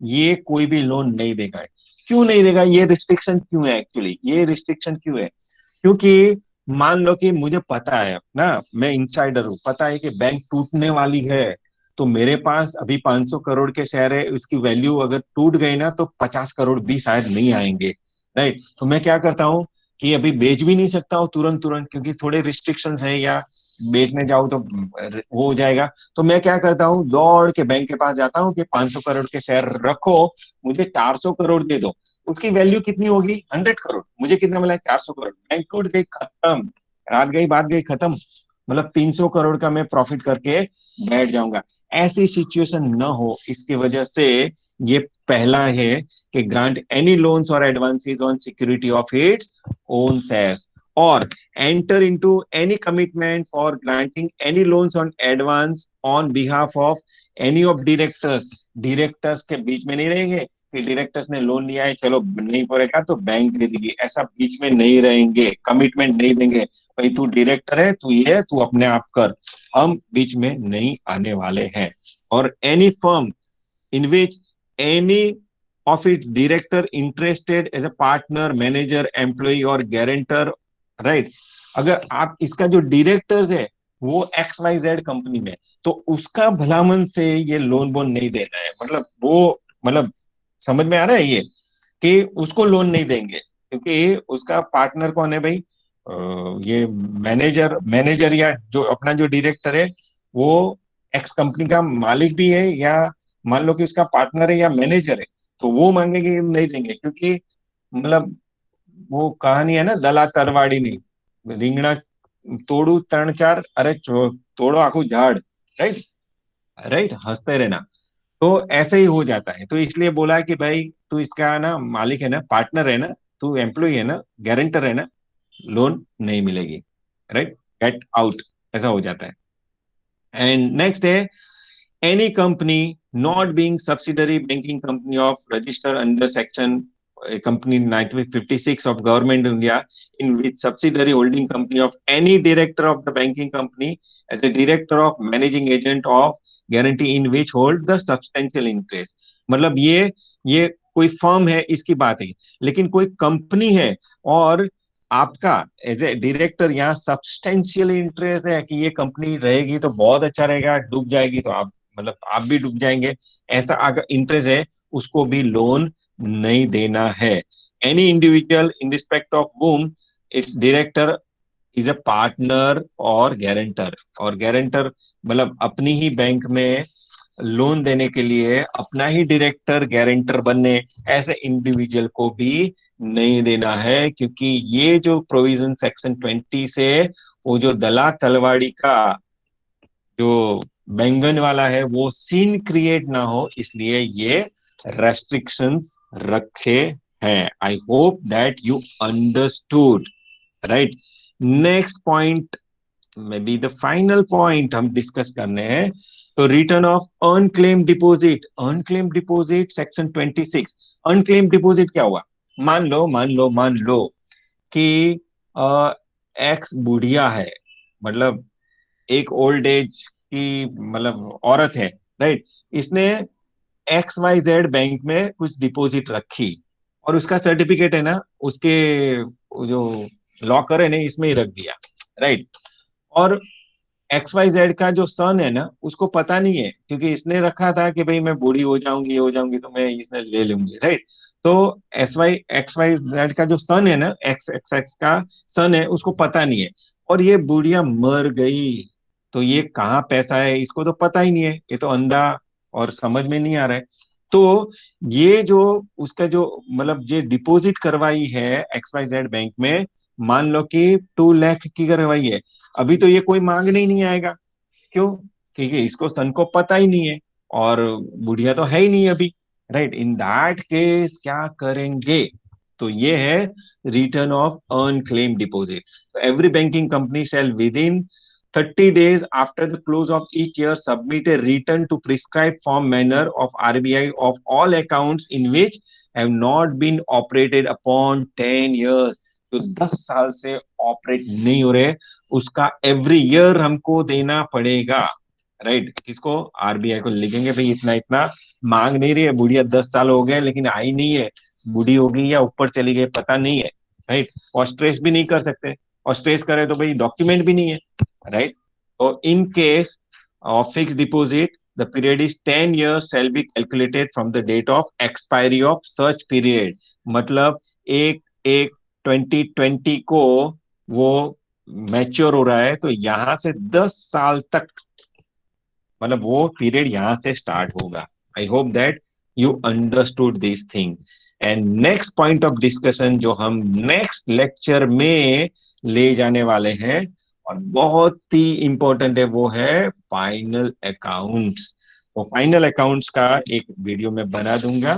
ये कोई भी लोन नहीं देगा। क्यों नहीं देगा, ये रिस्ट्रिक्शन क्यों है, एक्चुअली ये रिस्ट्रिक्शन क्यों है, क्योंकि मान लो कि मुझे पता है ना, मैं इनसाइडर हूँ, पता है कि बैंक टूटने वाली है, तो मेरे पास अभी 500 करोड़ के शेयर है, उसकी वैल्यू अगर टूट गई ना तो 50 करोड़ भी शायद नहीं आएंगे, राइट। तो मैं क्या करता हूँ कि अभी बेच भी नहीं सकता हूँ तुरंत तुरंत, क्योंकि थोड़े रिस्ट्रिक्शंस है, या बेचने जाऊं तो वो हो जाएगा। तो मैं क्या करता हूँ, दौड़ के बैंक के पास जाता हूँ कि 500 करोड़ के शेयर रखो, मुझे 400 करोड़ दे दो। उसकी वैल्यू कितनी होगी, 100 करोड़, मुझे कितना मिला है, 400 करोड़, बैंक टूट गई, खत्म, रात गई बात गई, खत्म। मतलब 300 करोड़ का मैं प्रॉफिट करके बैठ जाऊंगा। ऐसी सिचुएशन न हो, इसकी वजह से ये पहला है कि ग्रांट एनी लोन्स और advances on security of its own shares, और enter into any commitment for granting any loans on advance on behalf of any of directors. Directors के बीच में नहीं रहेंगे कि डायरेक्टर्स ने लोन लिया है, चलो नहीं पड़ेगा तो बैंक दे देगी, ऐसा बीच में नहीं रहेंगे, कमिटमेंट नहीं देंगे, भाई तू डायरेक्टर है, तू ये तू अपने आप कर, हम बीच में नहीं आने वाले हैं। और any firm in which any of its director interested as a partner, manager, employee और guarantor, राइट। अगर आप इसका जो डायरेक्टर्स है वो एक्स वाई जेड कंपनी में, तो उसका भलामन से ये लोन वोन नहीं देना है, मतलब वो, मतलब समझ में आ रहा है ये, कि उसको लोन नहीं देंगे, क्योंकि उसका पार्टनर कौन है भाई, ये मैनेजर मैनेजर या जो अपना जो डायरेक्टर है, वो एक्स कंपनी का मालिक भी है, या मान लो कि उसका पार्टनर है या मैनेजर है, तो वो मांगेंगे कि नहीं देंगे, क्योंकि मतलब वो कहानी है ना, दला तरवाड़ी नहीं, રીંગણા तोड़ू त्रण चार, अरे तोड़ो आखू झाड़, राइट, राइट, हंसते रहना। तो ऐसे ही हो जाता है, तो इसलिए बोला है कि भाई तू इसका ना मालिक है ना, पार्टनर है ना, तू एम्प्लॉय है ना, गारंटर है ना, लोन नहीं मिलेगी, राइट, गेट आउट, ऐसा हो जाता है। एंड नेक्स्ट है, any company not being subsidiary banking company of register under section company 1956 of government India, in which subsidiary holding company of any director of the banking company as a director of managing agent of guarantee in which hold the substantial interest। मतलब ये कोई firm है इसकी बात है, लेकिन कोई company है और आपका एज ए डायरेक्टर यहाँ सब्सटेंशियल इंटरेस्ट है कि ये कंपनी रहेगी तो बहुत अच्छा रहेगा, डूब जाएगी तो आप, मतलब आप भी डूब जाएंगे, ऐसा अगर इंटरेस्ट है, उसको भी लोन नहीं देना है। Any individual in respect of whom its director is a partner और गारंटर, और गारंटर मतलब अपनी ही बैंक में लोन देने के लिए अपना ही डायरेक्टर गारंटर बनने, ऐसे इंडिविजुअल को भी नहीं देना है, क्योंकि ये जो प्रोविजन सेक्शन 20 से, वो जो दला तलवाड़ी का जो बैंगन वाला है वो सीन क्रिएट ना हो, इसलिए ये रेस्ट्रिक्शंस रखे हैं। I hope that you understood, right. Next point, may be the final point हम डिस्कस करने हैं, तो return of unclaim deposit. Unclaim deposit section 26। Unclaim deposit क्या हुआ, मान लो कि एक्स बुढ़िया है, मतलब एक ओल्ड एज की मतलब औरत है, राइट, इसने एक्स वाई जेड बैंक में कुछ डिपॉजिट रखी, और उसका सर्टिफिकेट है ना, उसके वो जो लॉकर है ना, इसमें ही रख दिया, राइट। और एक्स वाई जेड का जो सन है ना, उसको पता नहीं है, क्योंकि इसने रखा था कि भाई मैं बूढ़ी हो जाऊंगी, हो जाऊंगी तो मैं इसने ले लूंगी, राइट। तो एक्स वाई जेड का जो सन है ना, एक्स एक्स एक्स का सन है, उसको पता नहीं है, और ये बुढ़िया मर गई, तो ये कहाँ पैसा है इसको तो पता ही नहीं है, ये तो अंधा और समझ में नहीं आ रहा है। तो ये जो उसका जो मतलब ये डिपॉजिट करवाई है एक्स वाई जेड बैंक में, मान लो कि 2 लाख की करवाई है, अभी तो ये कोई मांगने ही नहीं आएगा। क्यों? क्योंकि इसको सन को पता ही नहीं है, और बुढ़िया तो है ही नहीं अभी। राइट, इन दैट केस क्या करेंगे? तो ये है return of earn claim deposit. Every banking company shell with in 30 days after the close of each year submit a return to prescribed form manner of RBI of all accounts in which have not been operated upon 10 years। तो 10 साल से operate नहीं हो रहे, उसका every year हमको देना पड़ेगा। राइट, किसको? आरबीआई को लिखेंगे भाई इतना इतना मांग नहीं रही है बुढ़िया, 10 साल हो गए लेकिन आई नहीं है, बूढ़ी हो गई या ऊपर चली गई पता नहीं है। राइट, और स्ट्रेस भी नहीं कर सकते, और स्ट्रेस करे तो भाई डॉक्यूमेंट भी नहीं है। राइट, तो in case of fix deposit the period is 10 years shall be calculated from the date of expiry of such period। मतलब 1/1/2020 को वो मैच्योर हो रहा है, तो यहां से 10 साल तक, मतलब वो पीरियड यहां से स्टार्ट होगा। I hope that you understood this thing. And next point of discussion जो हम नेक्स्ट लेक्चर में ले जाने वाले हैं, और बहुत ही इंपॉर्टेंट है, वो है फाइनल अकाउंट्स। वो फाइनल अकाउंट्स का एक वीडियो में बना दूंगा,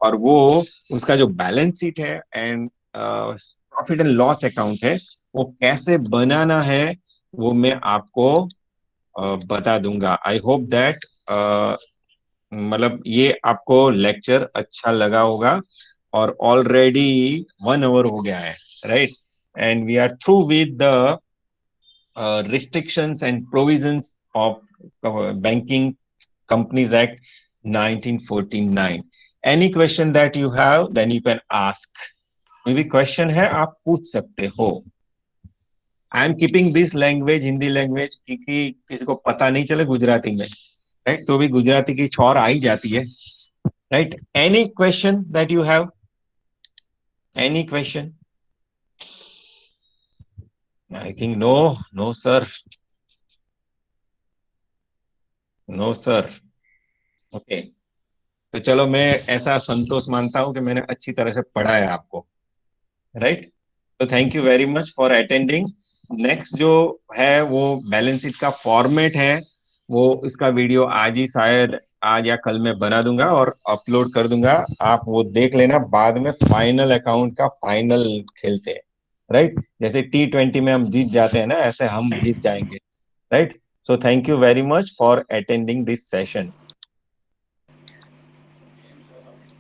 और वो उसका जो बैलेंस शीट है and profit and loss account है, वो कैसे बनाना है वो मैं आपको बता दूंगा। आई होप दैट मतलब ये आपको लेक्चर अच्छा लगा होगा। और ऑलरेडी 1 आवर हो गया है। Right, and we are through with the restrictions and provisions of Banking Companies Act 1949। Any question that you have, then you can ask। कोई भी क्वेश्चन है आप पूछ सकते हो। I am keeping this language, Hindi language, क्योंकि किसी को पता नहीं चले गुजराती में, राइट, तो भी गुजराती की छौर आ ही जाती है। Right, any question that you have, any question? I think no, no sir, no sir. Okay, तो चलो मैं ऐसा संतोष मानता हूं कि मैंने अच्छी तरह से पढ़ाया आपको। राइट, तो thank you very much for attending. Next जो है वो बैलेंस शीट का फॉर्मेट है, वो इसका वीडियो आज ही शायद आज या कल में बना दूंगा और अपलोड कर दूंगा। आप वो देख लेना, बाद में फाइनल अकाउंट का फाइनल खेलते हैं। राइट, जैसे T20 में हम जीत जाते हैं ना, ऐसे हम जीत जाएंगे। Right, so thank you very much for attending this session.